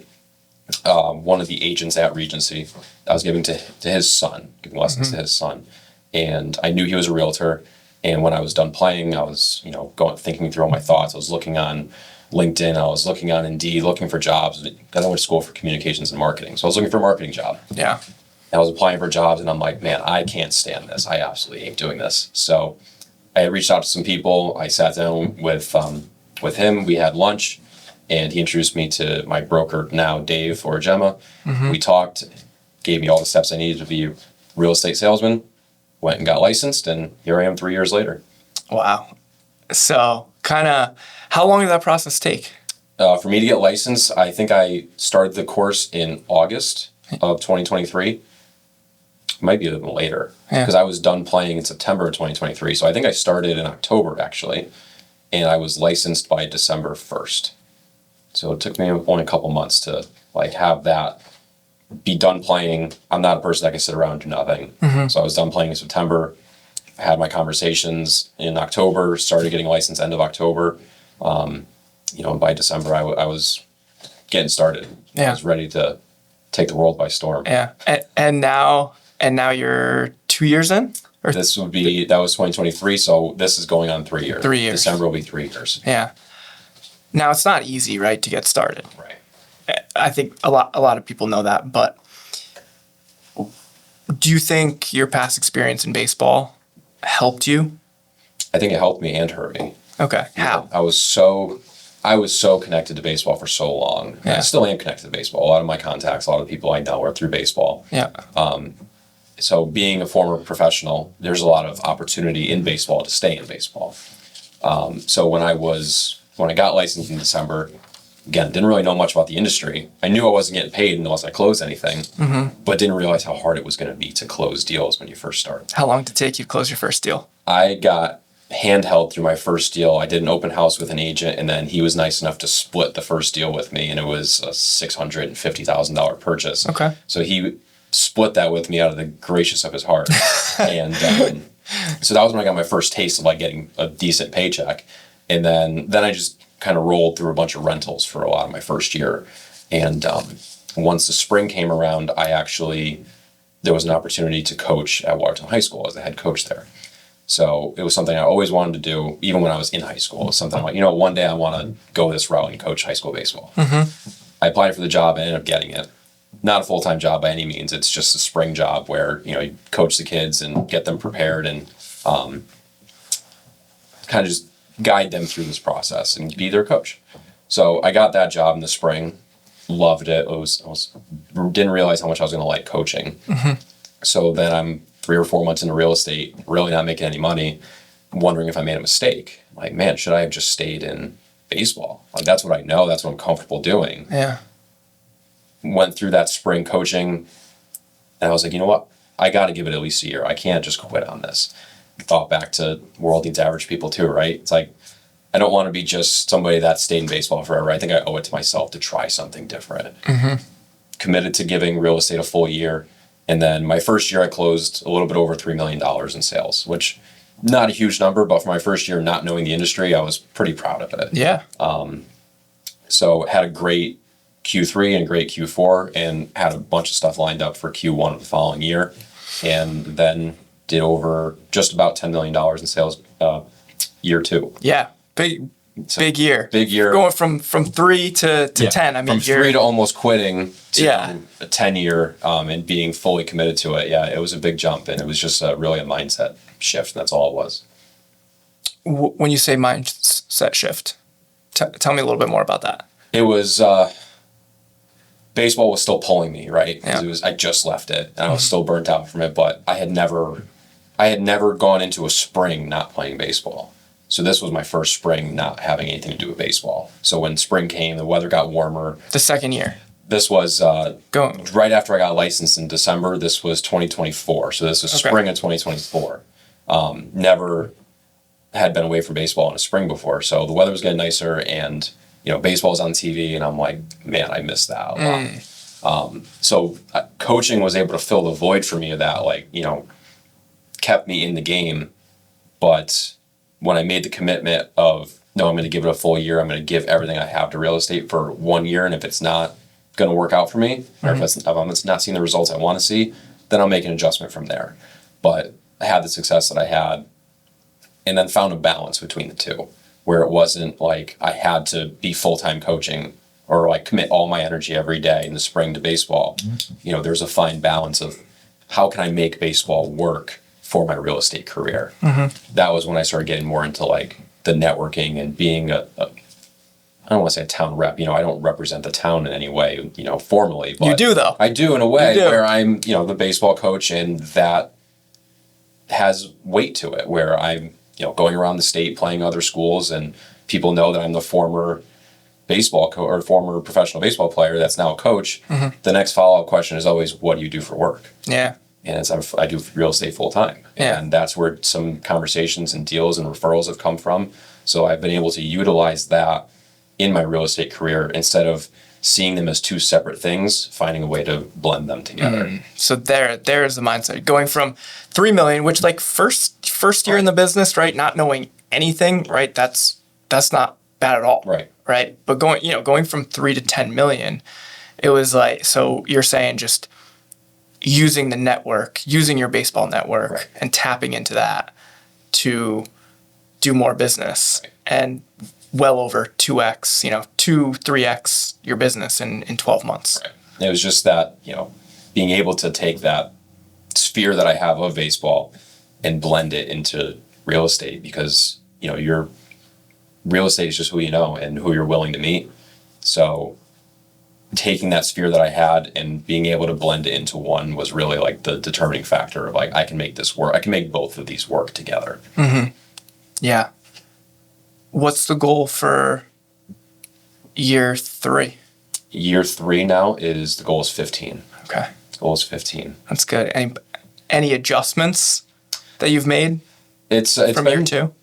one of the agents at Regency. I was giving to his son, giving lessons to his son. And I knew he was a realtor. And when I was done playing, I was, thinking through all my thoughts. I was looking on LinkedIn. I was looking on Indeed, looking for jobs. Because I went to school for communications and marketing. So I was looking for a marketing job. Yeah. And I was applying for jobs, and I'm like, man, I can't stand this. I absolutely hate doing this. So I reached out to some people. I sat down with him. We had lunch. And he introduced me to my broker now, Dave or Gemma. We talked, gave me all the steps I needed to be a real estate salesman, went and got licensed, and here I am 3 years later. Wow. So how long did that process take? For me to get licensed, I think I started the course in August of 2023. Might be a little later, because I was done playing in September of 2023. So I think I started in October, actually, and I was licensed by December 1st. So it took me only a couple months to have that, be done playing. I'm not a person that can sit around and do nothing. So I was done playing in September. I had my conversations in October, started getting licensed end of October. And by December I was getting started. Yeah. I was ready to take the world by storm. Yeah. And now you're 2 years in? Or That was 2023. So this is going on 3 years. 3 years. December will be 3 years. Yeah. Now it's not easy, right, to get started. Right. I think a lot of people know that, but do you think your past experience in baseball helped you? I think it helped me and hurt me. Okay. How? I was so connected to baseball for so long. Yeah. I still am connected to baseball. A lot of my contacts, a lot of the people I know are through baseball. Yeah. So being a former professional, there's a lot of opportunity in baseball to stay in baseball. So when I got licensed in December, again, didn't really know much about the industry. I knew I wasn't getting paid unless I closed anything, but didn't realize how hard it was going to be to close deals when you first start. How long did it take you to close your first deal? I got handheld through my first deal. I did an open house with an agent, and then he was nice enough to split the first deal with me, and it was a $650,000 purchase. Okay. So he split that with me out of the gracious of his heart. And so that was when I got my first taste of getting a decent paycheck. And then I just kind of rolled through a bunch of rentals for a lot of my first year. And once the spring came around, there was an opportunity to coach at Watertown High School as the head coach there. So it was something I always wanted to do, even when I was in high school. It was something one day I want to go this route and coach high school baseball. I I applied for the job and ended up getting it. Not a full-time job by any means. It's just a spring job where, you coach the kids and get them prepared and kind of just guide them through this process and be their coach. So I got that job in the spring, loved it. Didn't realize how much I was going to like coaching. So then I'm 3 or 4 months into real estate, really not making any money, wondering if I made a mistake. Like, man, should I have just stayed in baseball? Like, that's what I know. That's what I'm comfortable doing. Yeah. Went through that spring coaching, and I was like, you know what? I got to give it at least a year. I can't just quit on this. Thought back to World Needs Average People too, right? It's like, I don't want to be just somebody that stayed in baseball forever. I think I owe it to myself to try something different. Committed to giving real estate a full year. And then my first year, I closed a little bit over $3 million in sales, which not a huge number, but for my first year, not knowing the industry, I was pretty proud of it. Yeah. So had a great Q3 and a great Q4 and had a bunch of stuff lined up for Q1 of the following year. And then did over just about $10 million in sales year 2. Yeah. Big year. Big year. Going from 3 to 10. I mean, from 3 to almost quitting to a 10-year and being fully committed to it. Yeah, it was a big jump, and it was just really a mindset shift. And that's all it was. When you say mindset shift, tell me a little bit more about that. It was baseball was still pulling me, right? Yeah. I just left it, and I was still burnt out from it. But I had never gone into a spring not playing baseball. So this was my first spring not having anything to do with baseball. So when spring came, the weather got warmer. The second year. This was right after I got licensed in December. This was 2024. So this was spring of 2024. Never had been away from baseball in a spring before. So the weather was getting nicer, and baseball's on TV, and I'm like, man, I missed that a lot. So coaching was able to fill the void for me of that, kept me in the game. But when I made the commitment of, no, I'm going to give it a full year, I'm going to give everything I have to real estate for 1 year, and if it's not going to work out for me, or if I'm not seeing the results I want to see, then I'll make an adjustment from there. But I had the success that I had, and then found a balance between the two, where it wasn't like I had to be full-time coaching or commit all my energy every day in the spring to baseball. There's a fine balance of how can I make baseball work for my real estate career. That was when I started getting more into the networking and being I don't want to say a town rep. I don't represent the town in any way, formally. But you do, though. I do in a way where I'm, the baseball coach, and that has weight to it, where I'm, going around the state playing other schools, and people know that I'm the former baseball or former professional baseball player that's now a coach. The next follow-up question is always, what do you do for work? Yeah. And I do real estate full time. Yeah. And that's where some conversations and deals and referrals have come from. So I've been able to utilize that in my real estate career instead of seeing them as two separate things, finding a way to blend them together. So there's the mindset. Going from 3 million, which first year in the business, right? Not knowing anything, right? That's not bad at all. Right. Right. But going from 3 to 10 million, it was so you're saying just using the network, using your baseball network and tapping into that to do more business and well over 2x, 3x your business in 12 months. Right. It was just that, being able to take that sphere that I have of baseball and blend it into real estate, because, your real estate is just who you know and who you're willing to meet. So taking that sphere that I had and being able to blend it into one was really the determining factor of I can make this work. I can make both of these work together. Yeah. What's the goal for year 3? Year 3 now the goal is 15. Okay. The goal is 15. That's good. Any adjustments that you've made it's from year 2?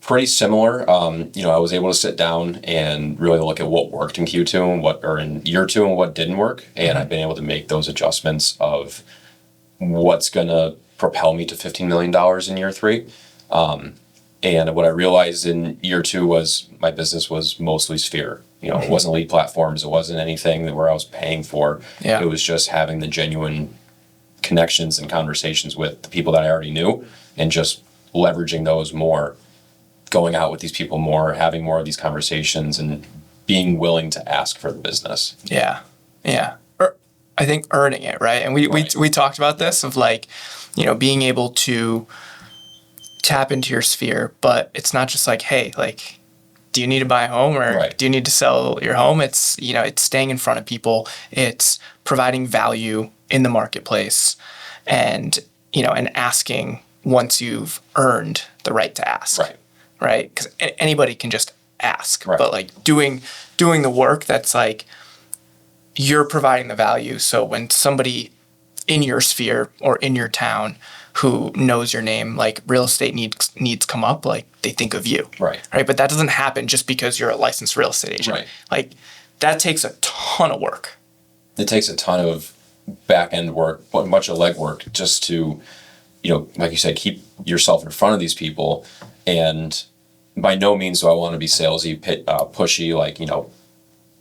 Pretty similar. I was able to sit down and really look at what worked in Q2 and in year 2 and what didn't work. And I've been able to make those adjustments of what's going to propel me to $15 million in year 3. And what I realized in year 2 was my business was mostly sphere. It wasn't lead platforms. It wasn't anything where I was paying for. Yeah. It was just having the genuine connections and conversations with the people that I already knew, and just leveraging those more, going out with these people more, having more of these conversations, and being willing to ask for the business. Yeah. Yeah. I think earning it, right? And we talked about this of like, being able to tap into your sphere, but it's not just like, hey, like, do you need to buy a home or do you need to sell your home? It's, it's staying in front of people. It's providing value in the marketplace and, and asking once you've earned the right to ask. Right. Because anybody can just ask, but like doing the work that's like, you're providing the value. So when somebody in your sphere or in your town who knows your name, like real estate needs come up, like they think of you. Right. But that doesn't happen just because you're a licensed real estate agent. Like that takes a ton of work. It takes a ton of back end work, but much of legwork just to, like you said, keep yourself in front of these people. And by no means do I want to be salesy, pushy, like,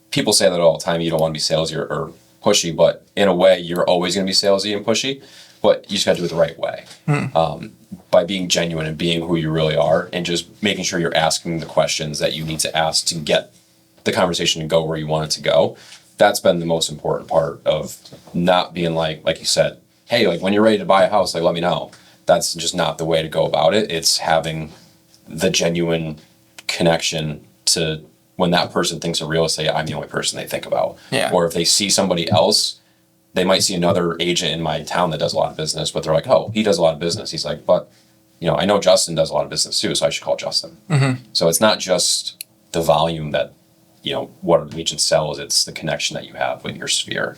people say that all the time. You don't want to be salesy or pushy, but in a way, you're always going to be salesy and pushy. But you just got to do it the right way, by being genuine and being who you really are, and just making sure you're asking the questions that you need to ask to get the conversation to go where you want it to go. That's been the most important part of not being like you said, hey, like when you're ready to buy a house, like let me know. That's just not the way to go about it. It's having the genuine connection to when that person thinks of real estate, I'm the only person they think about. Yeah. Or if they see somebody else, they might see another agent in my town that does a lot of business, but they're like, oh, he does a lot of business. He's like, but, I know Justin does a lot of business too, so I should call Justin. Mm-hmm. So it's not just the volume that, what an agent sells, it's the connection that you have with your sphere.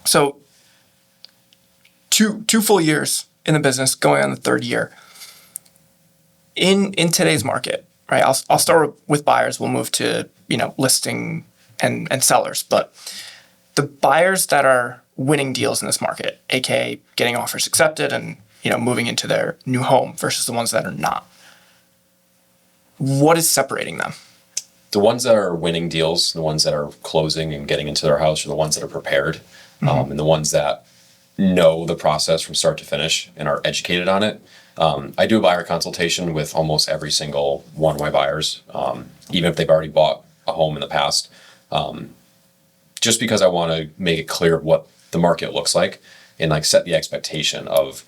So two full years in the business, going on the third year. In today's market, right? I'll start with buyers. We'll move to, listing and sellers. But the buyers that are winning deals in this market, aka getting offers accepted and, moving into their new home versus the ones that are not. What is separating them? The ones that are winning deals, the ones that are closing and getting into their house, are the ones that are prepared, and the ones that know the process from start to finish and are educated on it. I do a buyer consultation with almost every single one of my buyers, even if they've already bought a home in the past, just because I want to make it clear what the market looks like and like set the expectation of,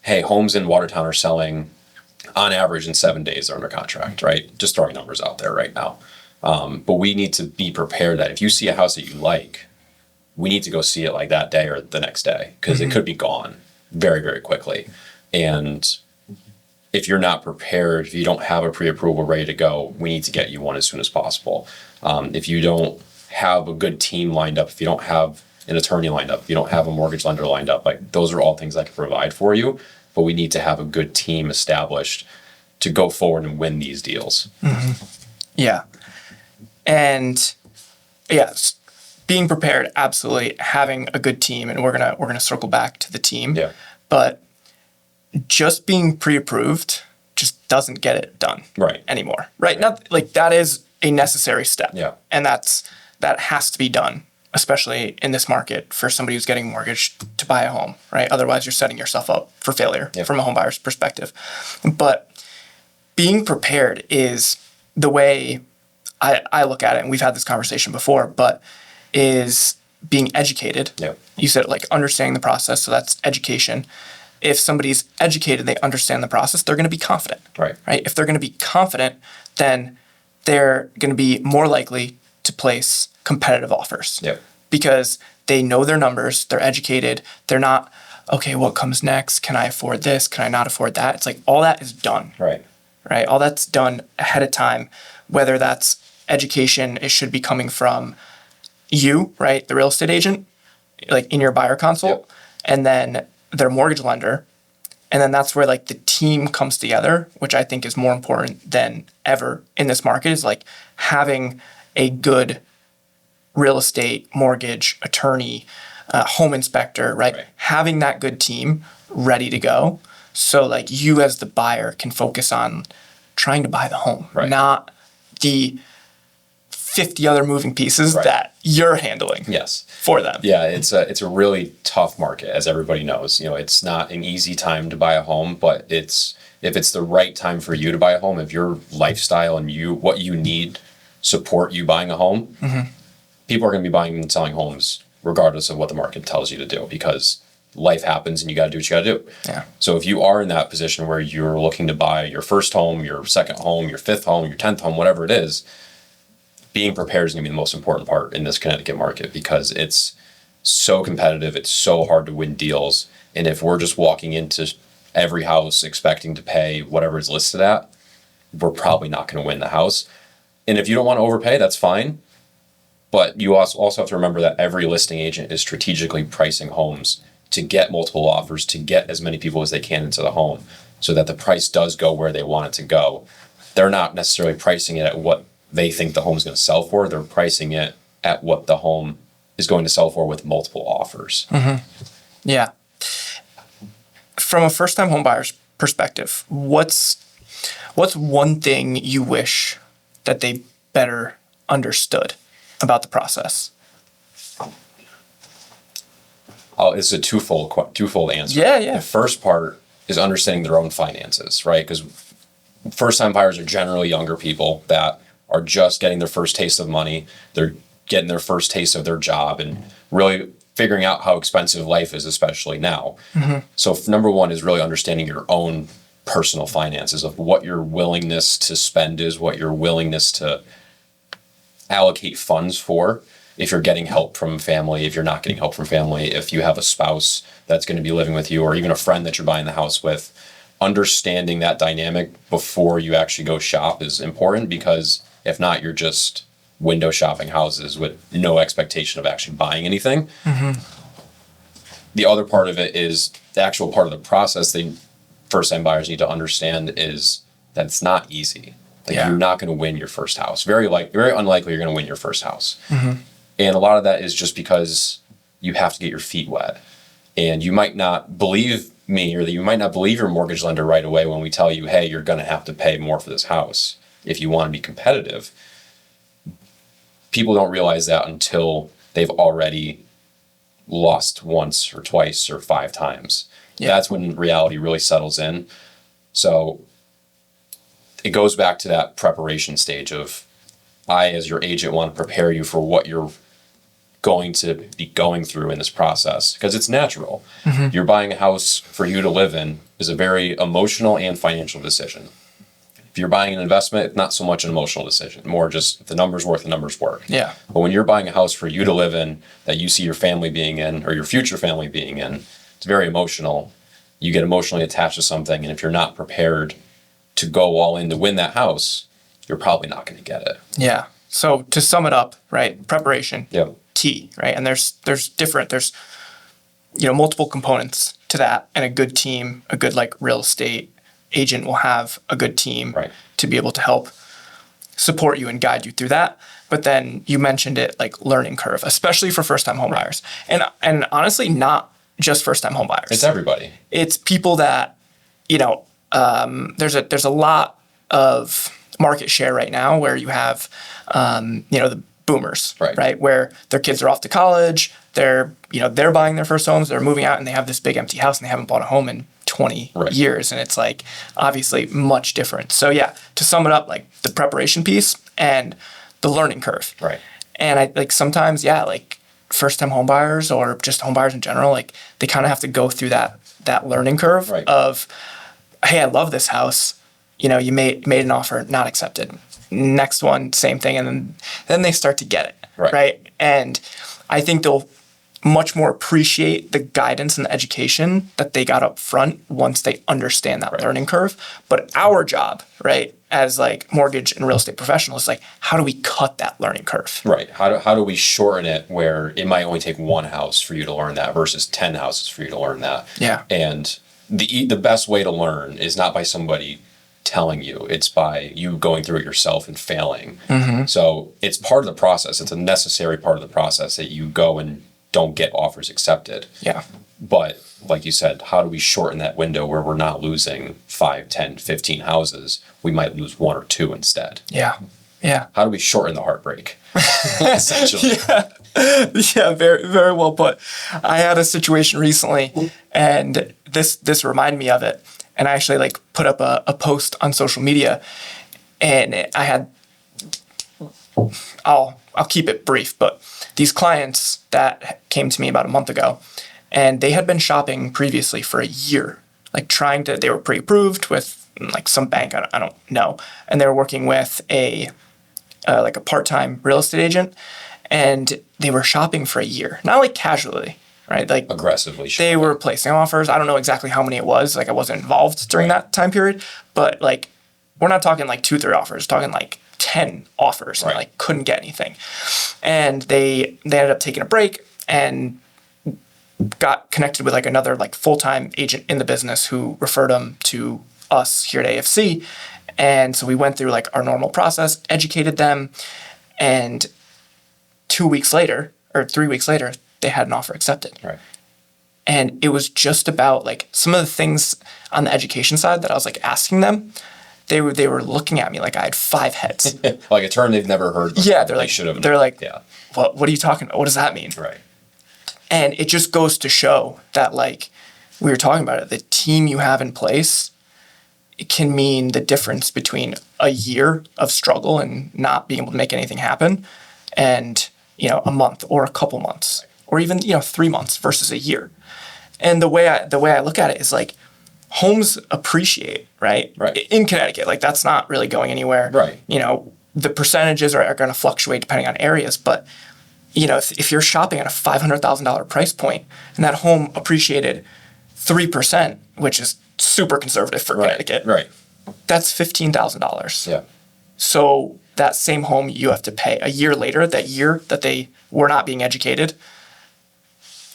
hey, homes in Watertown are selling on average in 7 days they're under contract, right? Just throwing numbers out there right now. But we need to be prepared that if you see a house that you like, we need to go see it like that day or the next day, because it could be gone very, very quickly. And if you're not prepared, if you don't have a pre-approval ready to go, we need to get you one as soon as possible. If you don't have a good team lined up, if you don't have an attorney lined up, if you don't have a mortgage lender lined up, like those are all things I can provide for you, but we need to have a good team established to go forward and win these deals. Mm-hmm. Yeah. And yes, being prepared, absolutely. Having a good team, and we're gonna circle back to the team. Yeah. But just being pre-approved just doesn't get it done anymore. Right? Not like that is a necessary step. Yeah. And that has to be done, especially in this market for somebody who's getting a mortgage to buy a home, right? Otherwise you're setting yourself up for failure from a home buyer's perspective. But being prepared is the way I look at it, and we've had this conversation before, but is being educated. Yeah. You said like understanding the process, so that's education. If somebody's educated, they understand the process, they're going to be confident. Right. If they're going to be confident, then they're going to be more likely to place competitive offers. Yeah. Because they know their numbers, they're educated, they're not, okay, what comes next? Can I afford this? Can I not afford that? It's like all that is done. Right. All that's done ahead of time, whether that's education, it should be coming from you, right? The real estate agent, like in your buyer consult, and then their mortgage lender. And then that's where like the team comes together, which I think is more important than ever in this market, is like having a good real estate, mortgage, attorney, home inspector, right? Having that good team ready to go. So like you as the buyer can focus on trying to buy the home, not the 50 other moving pieces that you're handling for them. Yeah, it's a really tough market, as everybody knows. It's not an easy time to buy a home, but if it's the right time for you to buy a home, if your lifestyle and what you need support you buying a home, people are going to be buying and selling homes regardless of what the market tells you to do, because life happens and you got to do what you got to do. Yeah. So if you are in that position where you're looking to buy your first home, your second home, your fifth home, your 10th home, whatever it is, being prepared is going to be the most important part in this Connecticut market, because it's so competitive. It's so hard to win deals. And if we're just walking into every house expecting to pay whatever it's listed at, we're probably not going to win the house. And if you don't want to overpay, that's fine. But you also have to remember that every listing agent is strategically pricing homes to get multiple offers, to get as many people as they can into the home, so that the price does go where they want it to go. They're not necessarily pricing it at what they think the home is going to sell for. They're pricing it at what the home is going to sell for with multiple offers. Yeah. From a first-time home buyer's perspective, what's one thing you wish that they better understood about the process? Oh, it's a twofold answer. Yeah. The first part is understanding their own finances, right? Because first-time buyers are generally younger people that are just getting their first taste of money. They're getting their first taste of their job and really figuring out how expensive life is, especially now. So number one is really understanding your own personal finances, of what your willingness to spend is, what your willingness to allocate funds for. If you're getting help from family, if you're not getting help from family, if you have a spouse that's going to be living with you, or even a friend that you're buying the house with, understanding that dynamic before you actually go shop is important, because if not, you're just window shopping houses with no expectation of actually buying anything. The other part of it is the actual part of the process first-time buyers need to understand is that it's not easy. You're not going to win your first house. Very unlikely you're going to win your first house. And a lot of that is just because you have to get your feet wet. And you might not believe me, or that you might not believe your mortgage lender right away when we tell you, hey, you're going to have to pay more for this house if you want to be competitive. People don't realize that until they've already lost once or twice or 5 times. That's when reality really settles in. So it goes back to that preparation stage of, I, as your agent, want to prepare you for what you're going to be going through in this process, because it's natural. You're buying a house for you to live in is a very emotional and financial decision. If you're buying an investment, it's not so much an emotional decision, more just if the numbers work, the numbers work. Yeah. But when you're buying a house for you to live in, that you see your family being in, or your future family being in, it's very emotional. You get emotionally attached to something, and if you're not prepared to go all in to win that house, you're probably not going to get it. Yeah. So to sum it up, right? Preparation. Yeah. Key, right? And there's multiple components to that, and a good team, a good real estate agent will have a good team to be able to help support you and guide you through that. But then you mentioned it, learning curve, especially for first-time home buyers, and honestly, not just first-time home buyers. It's everybody. It's people that there's a lot of market share right now where you have the boomers, right? Where their kids are off to college, they're buying their first homes, they're moving out, and they have this big empty house, and they haven't bought a home in 20 years, and it's obviously much different. So to sum it up, the preparation piece and the learning curve. Right. And I sometimes, first-time home buyers, or just home buyers in general, they kind of have to go through that learning curve of, hey, I love this house. You made an offer, not accepted. Next one, same thing, and then they start to get it, right? And I think they'll much more appreciate the guidance and the education that they got up front once they understand that learning curve. But our job, right, as mortgage and real estate professionals, how do we cut that learning curve? Right. How do we shorten it where it might only take one house for you to learn that versus 10 houses for you to learn that? Yeah. And the best way to learn is not by somebody telling you, it's by you going through it yourself and failing. So it's part of the process. It's a necessary part of the process that you go and don't get offers accepted. Yeah. But like you said, how do we shorten that window where we're not losing 5, 10, 15 houses? We might lose 1 or 2 instead. Yeah. Yeah. How do we shorten the heartbreak? Essentially. Yeah, very, very well put. I had a situation recently, and this reminded me of it. And I actually put up a post on social media, and I had I'll keep it brief, but these clients that came to me about a month ago, and they had been shopping previously for a year, like they were pre-approved with like some bank, I don't know, and they were working with a part-time real estate agent, and they were shopping for a year, not like casually, right? Like Aggressively shopping. they were placing offers. I don't know exactly how many it was. Like I wasn't involved during that time period, but like we're not talking like 2-3 offers, talking like 10 offers, and like couldn't get anything. And they ended up taking a break and got connected with like another like full-time agent in the business who referred them to us here at AFC. And so we went through like our normal process, educated them, and 2 weeks later or 3 weeks later, they had an offer accepted. Right. And it was just about like some of the things on the education side that I was like asking them. They were looking at me like I had 5 heads. Like a term they've never heard. Yeah, they're like, yeah. What are you talking about? What does that mean? Right. And it just goes to show that, like we were talking about it, the team you have in place, it can mean the difference between a year of struggle and not being able to make anything happen and, a month or a couple months or even, 3 months versus a year. And the way I look at it is like homes appreciate, right? Right. In Connecticut, like that's not really going anywhere. Right. The percentages are going to fluctuate depending on areas, but if you're shopping at a $500,000 price point and that home appreciated 3%, which is super conservative for Connecticut, right, that's $15,000. Yeah. So that same home you have to pay a year later, that year that they were not being educated,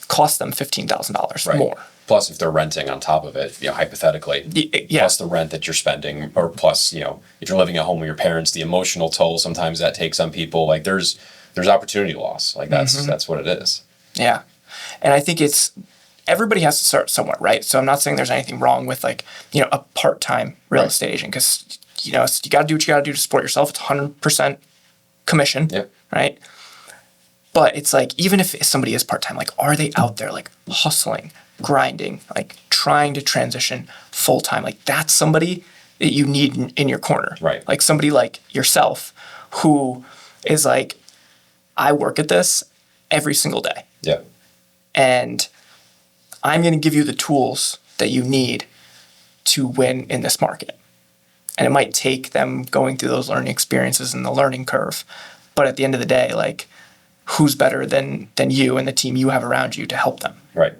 cost them $15,000 more. Plus, if they're renting on top of it, hypothetically, plus the rent that you're spending, or plus, if you're living at home with your parents, the emotional toll sometimes that takes on people. Like there's opportunity loss. Like that's what it is. Yeah, and I think everybody has to start somewhere, right? So I'm not saying there's anything wrong with like a part-time real estate agent because you got to do what you got to do to support yourself. It's 100% commission, right? But it's like even if somebody is part-time, like are they out there like hustling, grinding, like trying to transition full-time? Like that's somebody that you need in your corner, right? Like somebody like yourself who is like, I work at this every single day. Yeah. And I'm going to give you the tools that you need to win in this market. And it might take them going through those learning experiences and the learning curve. But at the end of the day, like who's better than you and the team you have around you to help them? Right.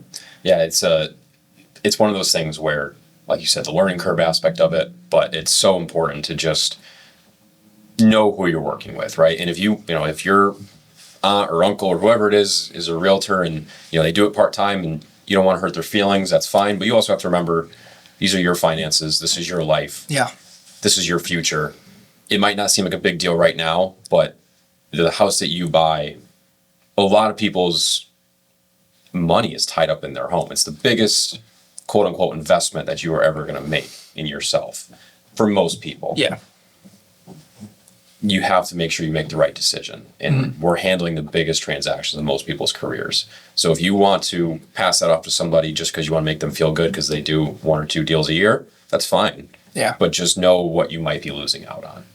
Yeah, it's one of those things where, like you said, the learning curve aspect of it, but it's so important to just know who you're working with, right? And if if your aunt or uncle or whoever it is a realtor and they do it part-time and you don't want to hurt their feelings, that's fine. But you also have to remember these are your finances. This is your life. Yeah. This is your future. It might not seem like a big deal right now, but the house that you buy, a lot of people's money is tied up in their home. It's the biggest quote unquote investment that you are ever going to make in yourself for most people. Yeah. You have to make sure you make the right decision. And we're handling the biggest transactions in most people's careers. So if you want to pass that off to somebody just because you want to make them feel good because they do 1 or 2 deals a year, that's fine. Yeah. But just know what you might be losing out on.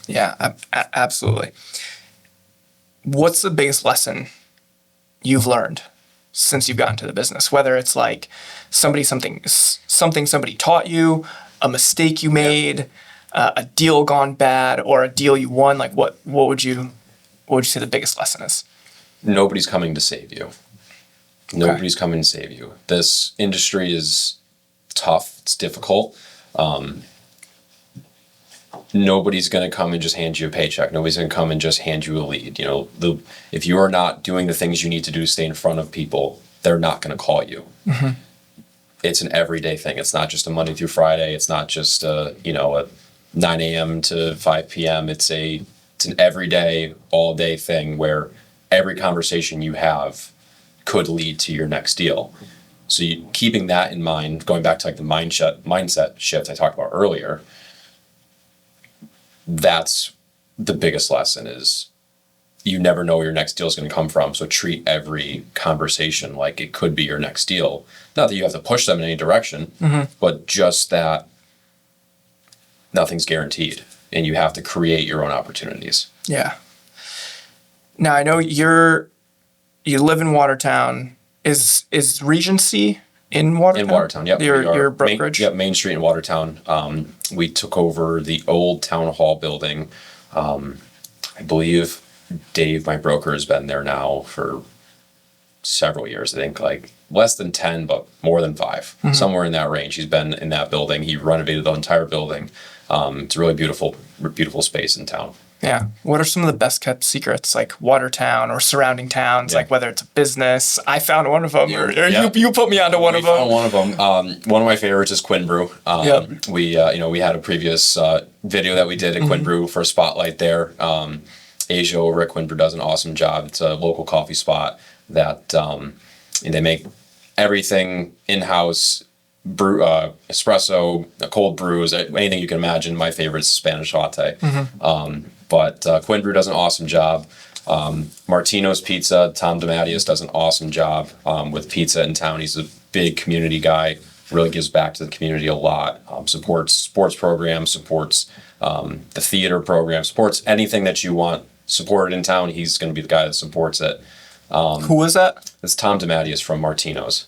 Yeah, absolutely. What's the biggest lesson you've learned since you've gotten to the business? Whether it's like something somebody taught you, a mistake you made, a deal gone bad, or a deal you won. Like what would you say the biggest lesson is? Nobody's coming to save you. Nobody's coming to save you. This industry is tough. It's difficult. Nobody's going to come and just hand you a paycheck. Nobody's going to come and just hand you a lead. If you are not doing the things you need to do to stay in front of people, they're not going to call you. Mm-hmm. It's an everyday thing. It's not just a Monday through Friday. It's not just a 9 a.m. to 5 p.m. It's an everyday, all day thing where every conversation you have could lead to your next deal. So keeping that in mind, going back to like the mindset shift I talked about earlier, that's the biggest lesson is you never know where your next deal is going to come from. So treat every conversation like it could be your next deal. Not that you have to push them in any direction, but just that nothing's guaranteed and you have to create your own opportunities. Yeah. Now I know you live in Watertown. Is Regency in Watertown? In Watertown, yep. Your brokerage? Main Street in Watertown. We took over the old town hall building. I believe Dave, my broker, has been there now for several years. I think like less than 10, but more than 5, somewhere in that range. He's been in that building. He renovated the entire building. It's a really beautiful space in town. Yeah. What are some of the best kept secrets, like Watertown or surrounding towns, like whether it's a business? I found one of them, or you put me onto one of them. Found one of them. One of my favorites is Quinn Brew. We had a previous video that we did at Quinn Brew for a spotlight there. Asia over at Quinn Brew does an awesome job. It's a local coffee spot that they make everything in-house. Brew, espresso, cold brews, anything you can imagine. My favorite is Spanish latte. But Quinn Brew does an awesome job. Martino's Pizza, Tom DeMatteis does an awesome job with pizza in town. He's a big community guy, really gives back to the community a lot, supports sports programs, supports the theater program, supports anything that you want supported in town. He's going to be the guy that supports it. Who was that? It's Tom DeMatteis from Martino's.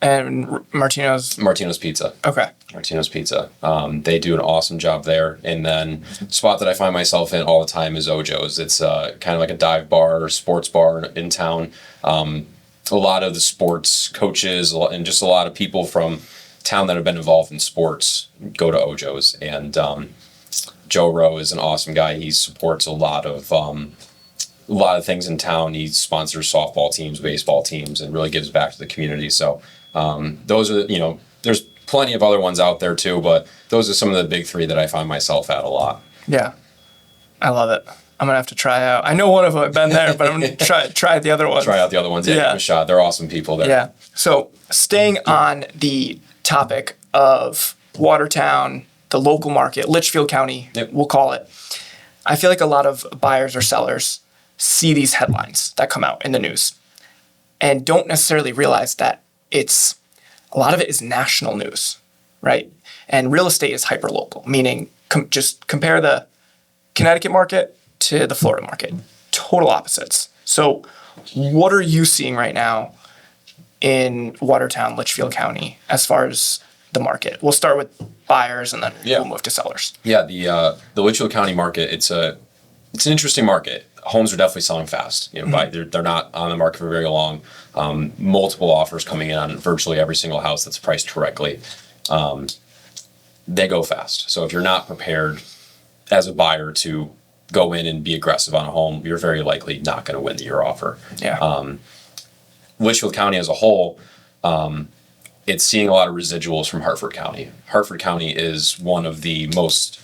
And Martino's Pizza. Okay. Martino's Pizza. They do an awesome job there. And then spot that I find myself in all the time is Ojo's. It's kind of like a dive bar or sports bar in town. A lot of the sports coaches and just a lot of people from town that have been involved in sports go to Ojo's. And Joe Rowe is an awesome guy. He supports a lot of things in town. He sponsors softball teams, baseball teams, and really gives back to the community. So those are, there's plenty of other ones out there too, but those are some of the big 3 that I find myself at a lot. Yeah. I love it. I'm going to have to try out. I know one of them. I've been there, but I'm going to try the other ones. Try out the other ones. Yeah. Give it a shot. They're awesome people there. Yeah. So staying on the topic of Watertown, the local market, Litchfield County, we'll call it. I feel like a lot of buyers or sellers see these headlines that come out in the news and don't necessarily realize that a lot of it is national news, right? And real estate is hyper-local, meaning just compare the Connecticut market to the Florida market. Total opposites. So what are you seeing right now in Watertown, Litchfield County, as far as the market? We'll start with buyers and then we'll move to sellers. Yeah, the Litchfield County market, it's an interesting market. Homes are definitely selling fast. They're not on the market for very long. Multiple offers coming in on virtually every single house that's priced correctly. They go fast. So if you're not prepared as a buyer to go in and be aggressive on a home, you're very likely not going to win your offer. Yeah. Litchfield County as a whole, it's seeing a lot of residuals from Hartford County. Hartford County is one of the most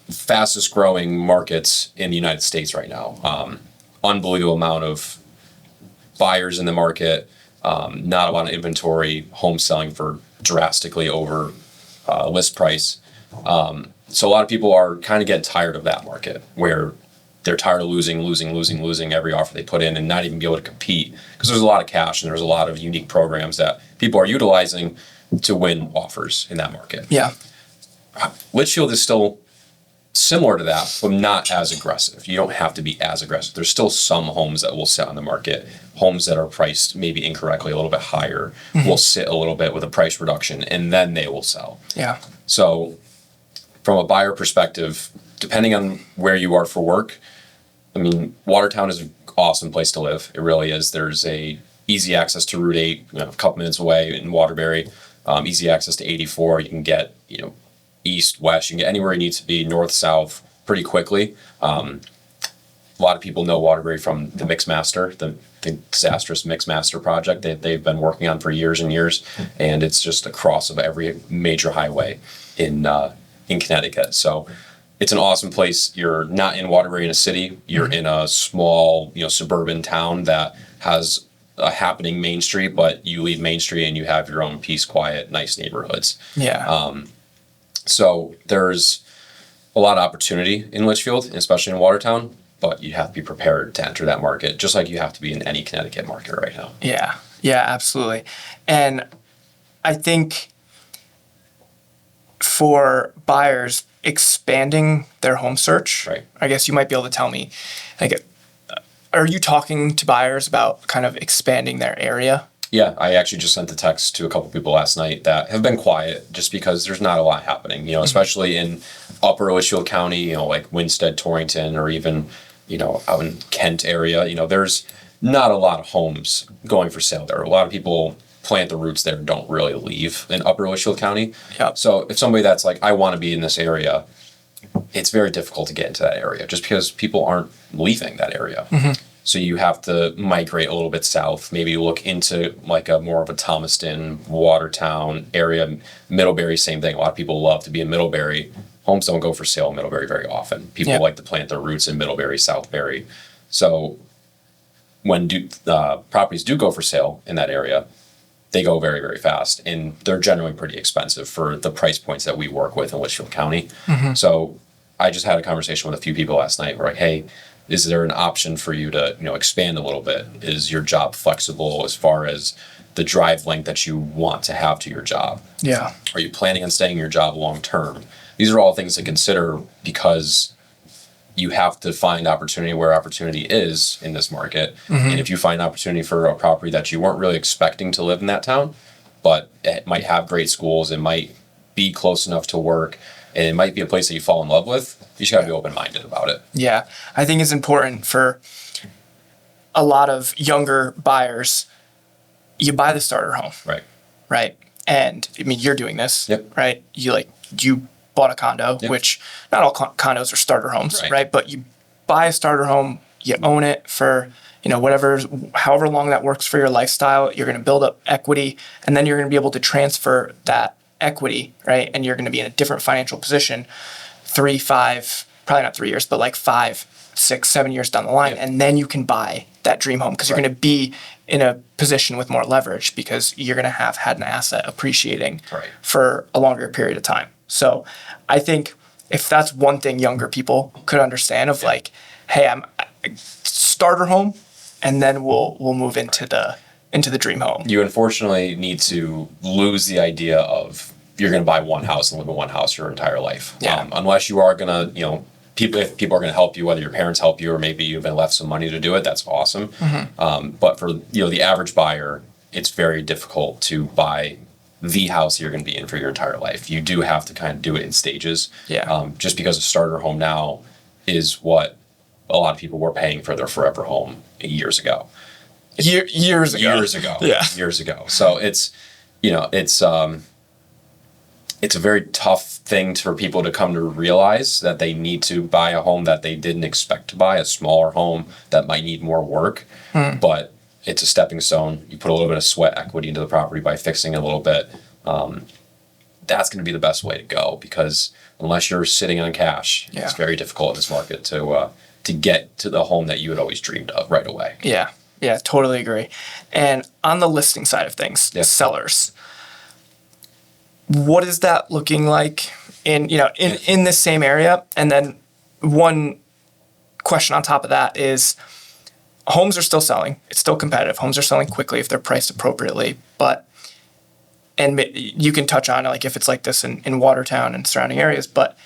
fastest growing markets in the United States right now. Unbelievable amount of buyers in the market, not a lot of inventory, homes selling for drastically over list price. So a lot of people are kind of getting tired of that market where they're tired of losing every offer they put in and not even be able to compete because there's a lot of cash and there's a lot of unique programs that people are utilizing to win offers in that market. Yeah. Litchfield is still similar to that, but not as aggressive. You don't have to be as aggressive. There's still some homes that will sit on the market. Homes that are priced maybe incorrectly, a little bit higher, will sit a little bit with a price reduction, and then they will sell. Yeah. So from a buyer perspective, depending on where you are for work, I mean, Watertown is an awesome place to live. It really is. There's easy access to Route 8, a couple minutes away in Waterbury. Easy access to 84. You can get, east, west, you can get anywhere you need to be, north, south, pretty quickly. A lot of people know Waterbury from the Mixmaster, the disastrous Mixmaster project that they've been working on for years and years, and it's just a cross of every major highway in Connecticut. So it's an awesome place. You're not in Waterbury in a city. You're in a small, suburban town that has a happening Main Street, but you leave Main Street and you have your own peace, quiet, nice neighborhoods. Yeah. So there's a lot of opportunity in Litchfield, especially in Watertown, but you have to be prepared to enter that market, just like you have to be in any Connecticut market right now. Yeah, absolutely. And I think for buyers expanding their home search, right. I guess you might be able to tell me, like, are you talking to buyers about kind of expanding their area? Yeah, I actually just sent a text to a couple people last night that have been quiet just because there's not a lot happening, especially in upper Litchfield County, like Winstead, Torrington, or even, out in Kent area, there's not a lot of homes going for sale there. A lot of people plant the roots there and don't really leave in upper Litchfield County. Yep. So if somebody that's like, I want to be in this area, it's very difficult to get into that area just because people aren't leaving that area. So you have to migrate a little bit south, maybe look into like a more of a Thomaston, Watertown area. Middlebury, same thing. A lot of people love to be in Middlebury. Homes don't go for sale in Middlebury very often. People like to plant their roots in Middlebury, Southbury. So when properties do go for sale in that area, they go very, very fast. And they're generally pretty expensive for the price points that we work with in Litchfield County. So I just had a conversation with a few people last night. We're like, hey, is there an option for you to, expand a little bit? Is your job flexible as far as the drive length that you want to have to your job? Yeah. Are you planning on staying in your job long term? These are all things to consider because you have to find opportunity where opportunity is in this market. And if you find opportunity for a property that you weren't really expecting to live in that town, but it might have great schools, it might be close enough to work, and it might be a place that you fall in love with, you just gotta be open-minded about it. Yeah, I think it's important for a lot of younger buyers. You buy the starter home, right? And I mean, you're doing this, right? You bought a condo, which not all condos are starter homes, right? But you buy a starter home, you own it for however long that works for your lifestyle. You're going to build up equity, and then you're going to be able to transfer that equity, right? And you're going to be in a different financial position 3, 5, probably not 3 years, but like 5, 6, 7 years down the line. And then you can buy that dream home because you're going to be in a position with more leverage because you're going to have had an asset appreciating for a longer period of time. So I think if that's one thing younger people could understand of like, hey, I'm starter home, and then we'll move into the dream home. You unfortunately need to lose the idea of you're going to buy one house and live in one house your entire life. Unless you are going to, if people are going to help you, whether your parents help you or maybe you've been left some money to do it, that's awesome. But for, the average buyer, it's very difficult to buy the house you're going to be in for your entire life. You do have to kind of do it in stages. Just because a starter home now is what a lot of people were paying for their forever home years ago. Years ago. Yeah. Years ago. So it's a very tough thing for people to come to realize that they need to buy a home that they didn't expect to buy, a smaller home that might need more work. But it's a stepping stone. You put a little bit of sweat equity into the property by fixing it a little bit. That's going to be the best way to go because unless you're sitting on cash, it's very difficult in this market to get to the home that you had always dreamed of right away. Yeah, totally agree. And on the listing side of things, sellers, what is that looking like in this same area? And then one question on top of that is homes are still selling. It's still competitive. Homes are selling quickly if they're priced appropriately. And you can touch on like if it's like this in Watertown and surrounding areas, but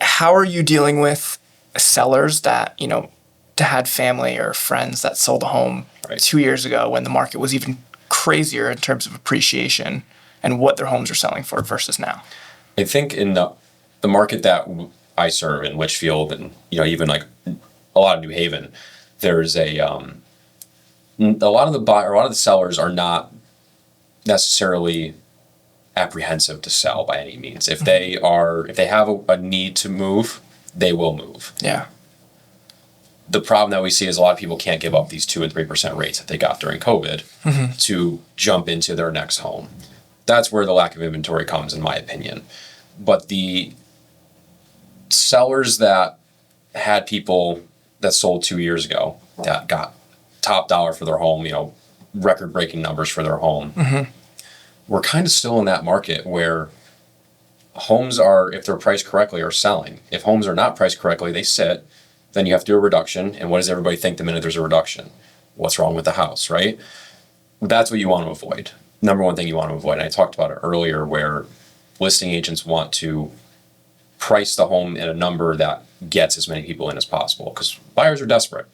how are you dealing with sellers that, had family or friends that sold a home 2 years ago when the market was even crazier in terms of appreciation and what their homes are selling for versus now? I think in the market that I serve in Litchfield and, even like a lot of New Haven, there's a lot of the sellers are not necessarily apprehensive to sell by any means. If they have a need to move, they will move. Yeah. The problem that we see is a lot of people can't give up these 2 and 3% rates that they got during COVID to jump into their next home. That's where the lack of inventory comes, in my opinion. But the sellers that had people that sold 2 years ago that got top dollar for their home, record-breaking numbers for their home, we're kind of still in that market where homes are, if they're priced correctly, are selling. If homes are not priced correctly, they sit. Then you have to do a reduction. And what does everybody think the minute there's a reduction? What's wrong with the house, right? That's what you want to avoid. Number one thing you want to avoid. And I talked about it earlier where listing agents want to price the home at a number that gets as many people in as possible, because buyers are desperate.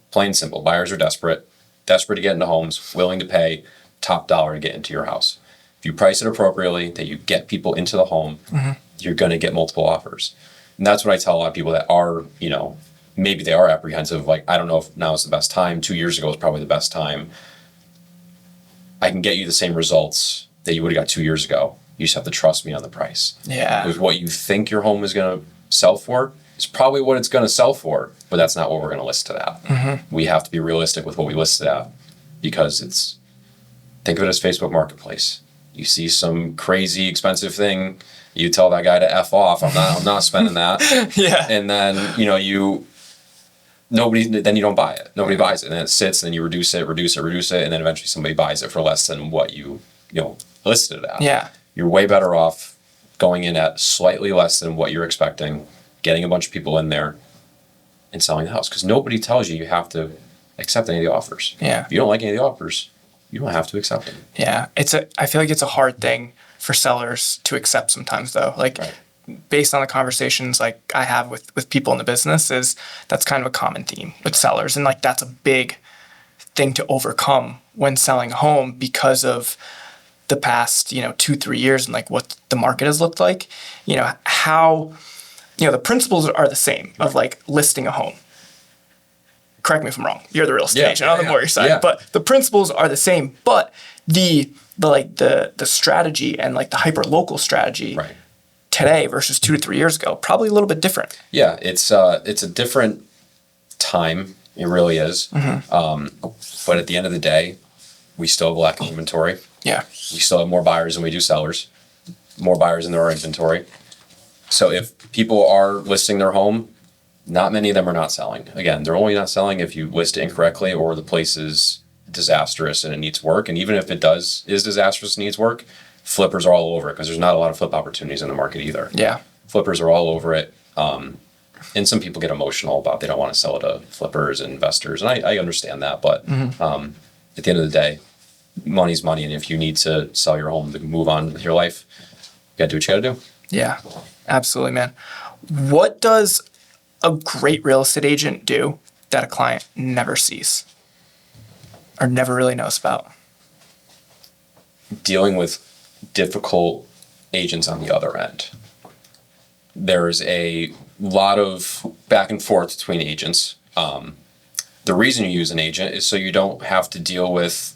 Plain and simple. Buyers are desperate to get into homes, willing to pay top dollar to get into your house. If you price it appropriately, that you get people into the home, you're going to get multiple offers. And that's what I tell a lot of people that are, maybe they are apprehensive. Like, I don't know if now is the best time. 2 years ago was probably the best time. I can get you the same results that you would have got 2 years ago. You just have to trust me on the price. Yeah. Because what you think your home is going to sell for is probably what it's going to sell for, but that's not what we're going to list it at. We have to be realistic with what we list it at, because think of it as Facebook Marketplace. You see some crazy expensive thing, you tell that guy to F off. I'm not spending that. Yeah. And then, then you don't buy it. Nobody buys it. And then it sits, and you reduce it. And then eventually somebody buys it for less than what you listed it at. Yeah. You're way better off going in at slightly less than what you're expecting, getting a bunch of people in there, and selling the house. Because nobody tells you have to accept any of the offers. Yeah. If you don't like any of the offers, you don't have to accept them. Yeah. I feel like it's a hard thing for sellers to accept sometimes, though. Like, based on the conversations like I have with people in the business, that's kind of a common theme with sellers. And like, that's a big thing to overcome when selling a home, because of the past, 2-3 years, and like what the market has looked like. How the principles are the same of like listing a home. Correct me if I'm wrong. You're the real estate agent on the mortgage side, but the principles are the same. But the strategy and like the hyper local strategy today versus 2 to 3 years ago, probably a little bit different. Yeah, it's a different time. It really is. But at the end of the day, we still have a lack of inventory. Yeah. We still have more buyers than we do sellers. More buyers than there are inventory. So if people are listing their home, not many of them are not selling. Again, they're only not selling if you list it incorrectly, or the place is disastrous and it needs work. And even if it is disastrous and needs work, flippers are all over it, because there's not a lot of flip opportunities in the market either. Yeah. Flippers are all over it. And some people get emotional about they don't want to sell it to flippers and investors. And I understand that. But at the end of the day, money's money. And if you need to sell your home to move on with your life, you got to do what you got to do. Yeah, absolutely, man. What does a great real estate agent do that a client never sees or never really knows about? Dealing with difficult agents on the other end. There's a lot of back and forth between agents. The reason you use an agent is so you don't have to deal with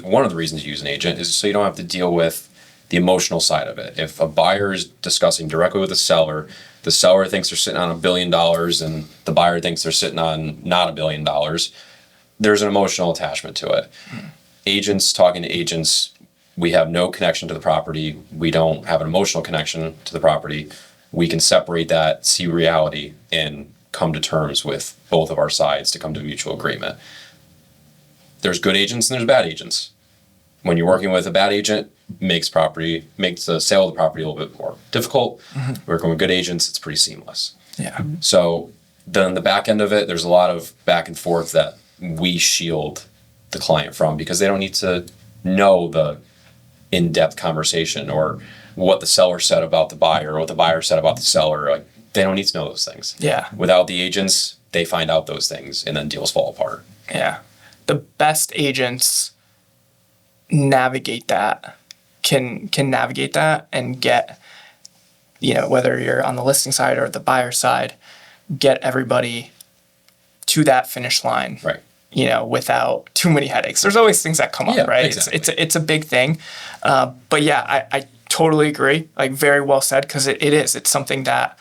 one of the reasons you use an agent is so you don't have to deal with the emotional side of it. If a buyer is discussing directly with the seller thinks they're sitting on $1 billion and the buyer thinks they're sitting on not $1 billion, there's an emotional attachment to it. Agents talking to agents, we have no connection to the property. We don't have an emotional connection to the property. We can separate that, see reality, and come to terms with both of our sides to come to a mutual agreement. There's good agents and there's bad agents. When you're working with a bad agent, makes the sale of the property a little bit more difficult. Working with good agents, it's pretty seamless. Yeah. So then the back end of it, there's a lot of back and forth that we shield the client from, because they don't need to know the in-depth conversation or what the seller said about the buyer or what the buyer said about the seller. Like, they don't need to know those things. Yeah. Without the agents, they find out those things and then deals fall apart. Yeah. The best agents navigate that, can navigate that and get, whether you're on the listing side or the buyer side, get everybody to that finish line. Right. Without too many headaches. There's always things that come up, right? Exactly. It's a big thing. But yeah, I totally agree. Like, very well said, because it is. It's something that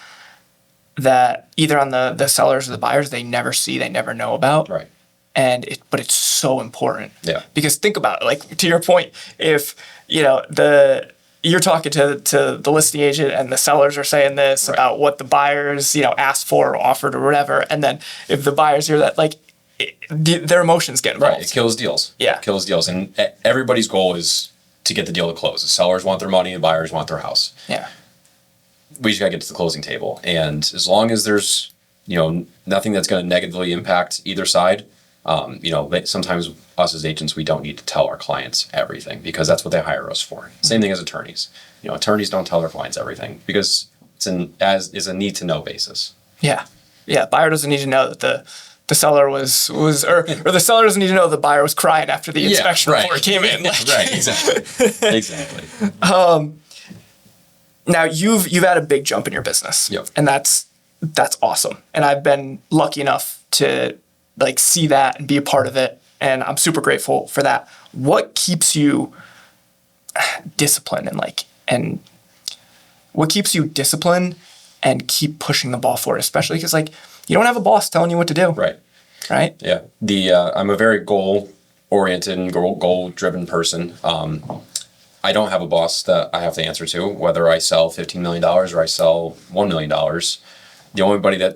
either on the sellers or the buyers, they never see, they never know about. Right. But it's so important. Yeah. Because think about it, like, to your point, if you're talking to the listing agent and the sellers are saying this about what the buyers asked for or offered or whatever, and then if the buyers hear that, like, their emotions get involved. Right. It kills deals. Yeah. It kills deals, and everybody's goal is to get the deal to close. The sellers want their money, the buyers want their house. Yeah. We just got to get to the closing table, and as long as there's nothing that's going to negatively impact either side. Sometimes us as agents, we don't need to tell our clients everything, because that's what they hire us for. Same thing as attorneys. Attorneys don't tell their clients everything because it's is a need to know basis. Yeah. Yeah. Buyer doesn't need to know that the seller was or the seller doesn't need to know the buyer was crying after the inspection before he came in. Right. Exactly. Exactly. Now you've had a big jump in your business. Yep. And that's awesome. And I've been lucky enough to like see that and be a part of it. And I'm super grateful for that. What keeps you disciplined and what keeps you disciplined and keep pushing the ball forward, especially because like you don't have a boss telling you what to do. Right. Right. Yeah. I'm a very goal-oriented and goal-driven person. I don't have a boss that I have to answer to, whether I sell $15 million or I sell $1 million. The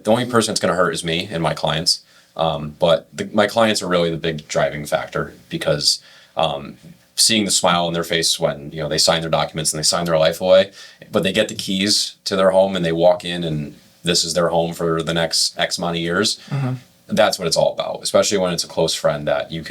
only person that's going to hurt is me and my clients. But my clients are really the big driving factor because seeing the smile on their face when they sign their documents and they sign their life away, but they get the keys to their home and they walk in and this is their home for the next X amount of years. Mm-hmm. That's what it's all about, especially when it's a close friend that they've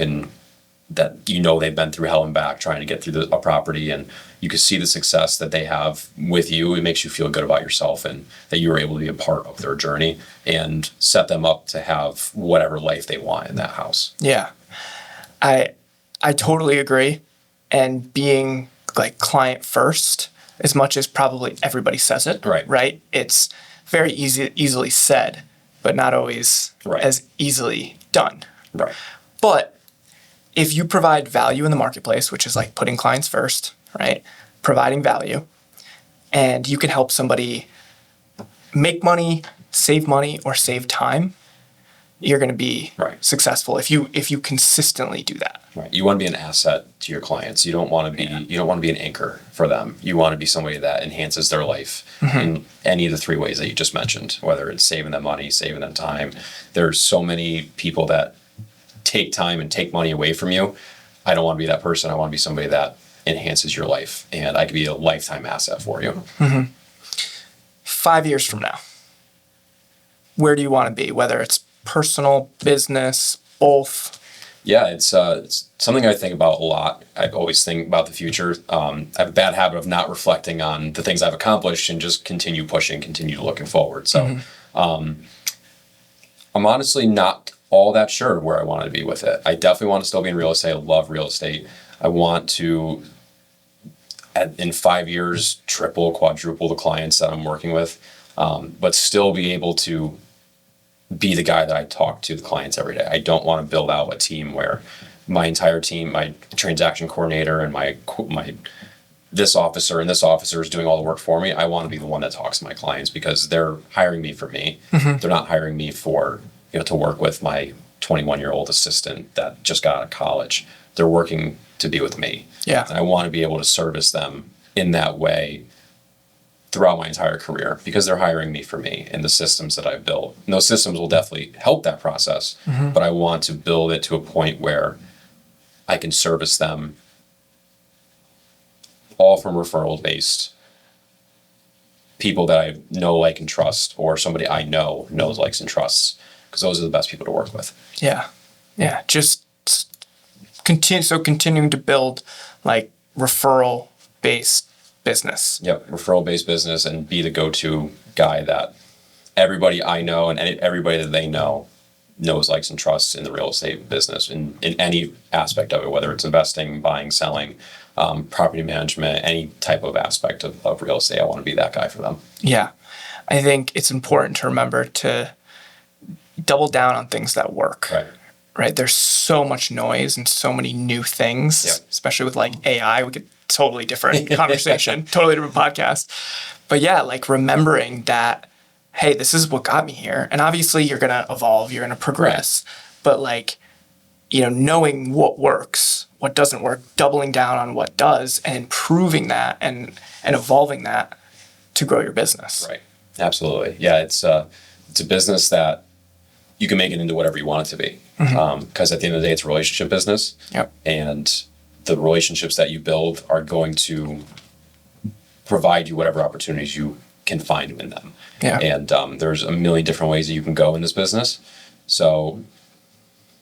been through hell and back trying to get through a property, and you can see the success that they have with you. It makes you feel good about yourself and that you were able to be a part of their journey and set them up to have whatever life they want in that house. Yeah, I totally agree. And being like client first, as much as probably everybody says it, right? It's very easily said, but not always as easily done. Right. But if you provide value in the marketplace, which is like putting clients first, right? Providing value, and you can help somebody make money, or save time, you're going to be successful if you consistently do that. Right. You want to be an asset to your clients. You don't want to be an anchor for them. You want to be somebody that enhances their life in any of the three ways that you just mentioned, whether it's saving them money, saving them time. There's so many people that take time and take money away from you. I don't want to be that person. I want to be somebody that enhances your life, and I could be a lifetime asset for you. 5 years from now, where do you want to be? Whether it's personal, business, both? Yeah, it's something I think about a lot. I always think about the future. I have a bad habit of not reflecting on the things I've accomplished and just continue pushing, continue looking forward. So I'm honestly not all that sure where I want to be with it. I definitely want to still be in real estate. I love real estate. I want to, in 5 years, triple, quadruple the clients that I'm working with, but still be able to be the guy that I talk to the clients every day. I don't want to build out a team where my entire team, my transaction coordinator and my this officer and this officer is doing all the work for me. I want to be the one that talks to my clients because they're hiring me for me. They're not hiring me for to work with my 21-year-old assistant that just got out of college. They're working to be with me. Yeah. And I want to be able to service them in that way throughout my entire career because they're hiring me for me and the systems that I've built. And those systems will definitely help that process, but I want to build it to a point where I can service them all from referral-based people that I know, like, and trust, or somebody I know knows, likes, and trusts, because those are the best people to work with. Yeah. Yeah. Just continuing to build like referral-based business. Yep, referral-based business, and be the go-to guy that everybody I know and everybody that they know knows, likes, and trusts in the real estate business in any aspect of it, whether it's investing, buying, selling, property management, any type of aspect of real estate. I want to be that guy for them. Yeah. I think it's important to remember to double down on things that work. Right? There's so much noise and so many new things, especially with like AI. We could totally different conversation, totally different podcast. But yeah, like remembering that, hey, this is what got me here. And obviously you're going to evolve, you're going to progress. But like, knowing what works, what doesn't work, doubling down on what does and improving that and evolving that to grow your business. Right. Absolutely. Yeah. It's a business that you can make it into whatever you want it to be. Because at the end of the day, it's a relationship business. Yep. And the relationships that you build are going to provide you whatever opportunities you can find in them. Yeah. And there's a million different ways that you can go in this business. So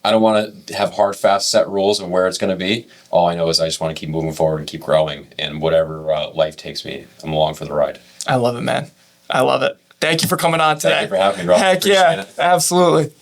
I don't want to have hard, fast, set rules on where it's going to be. All I know is I just want to keep moving forward and keep growing. And whatever life takes me, I'm along for the ride. I love it, man. I love it. Thank you for coming on today. Thank you for having me, bro. Heck Appreciate yeah, it. absolutely.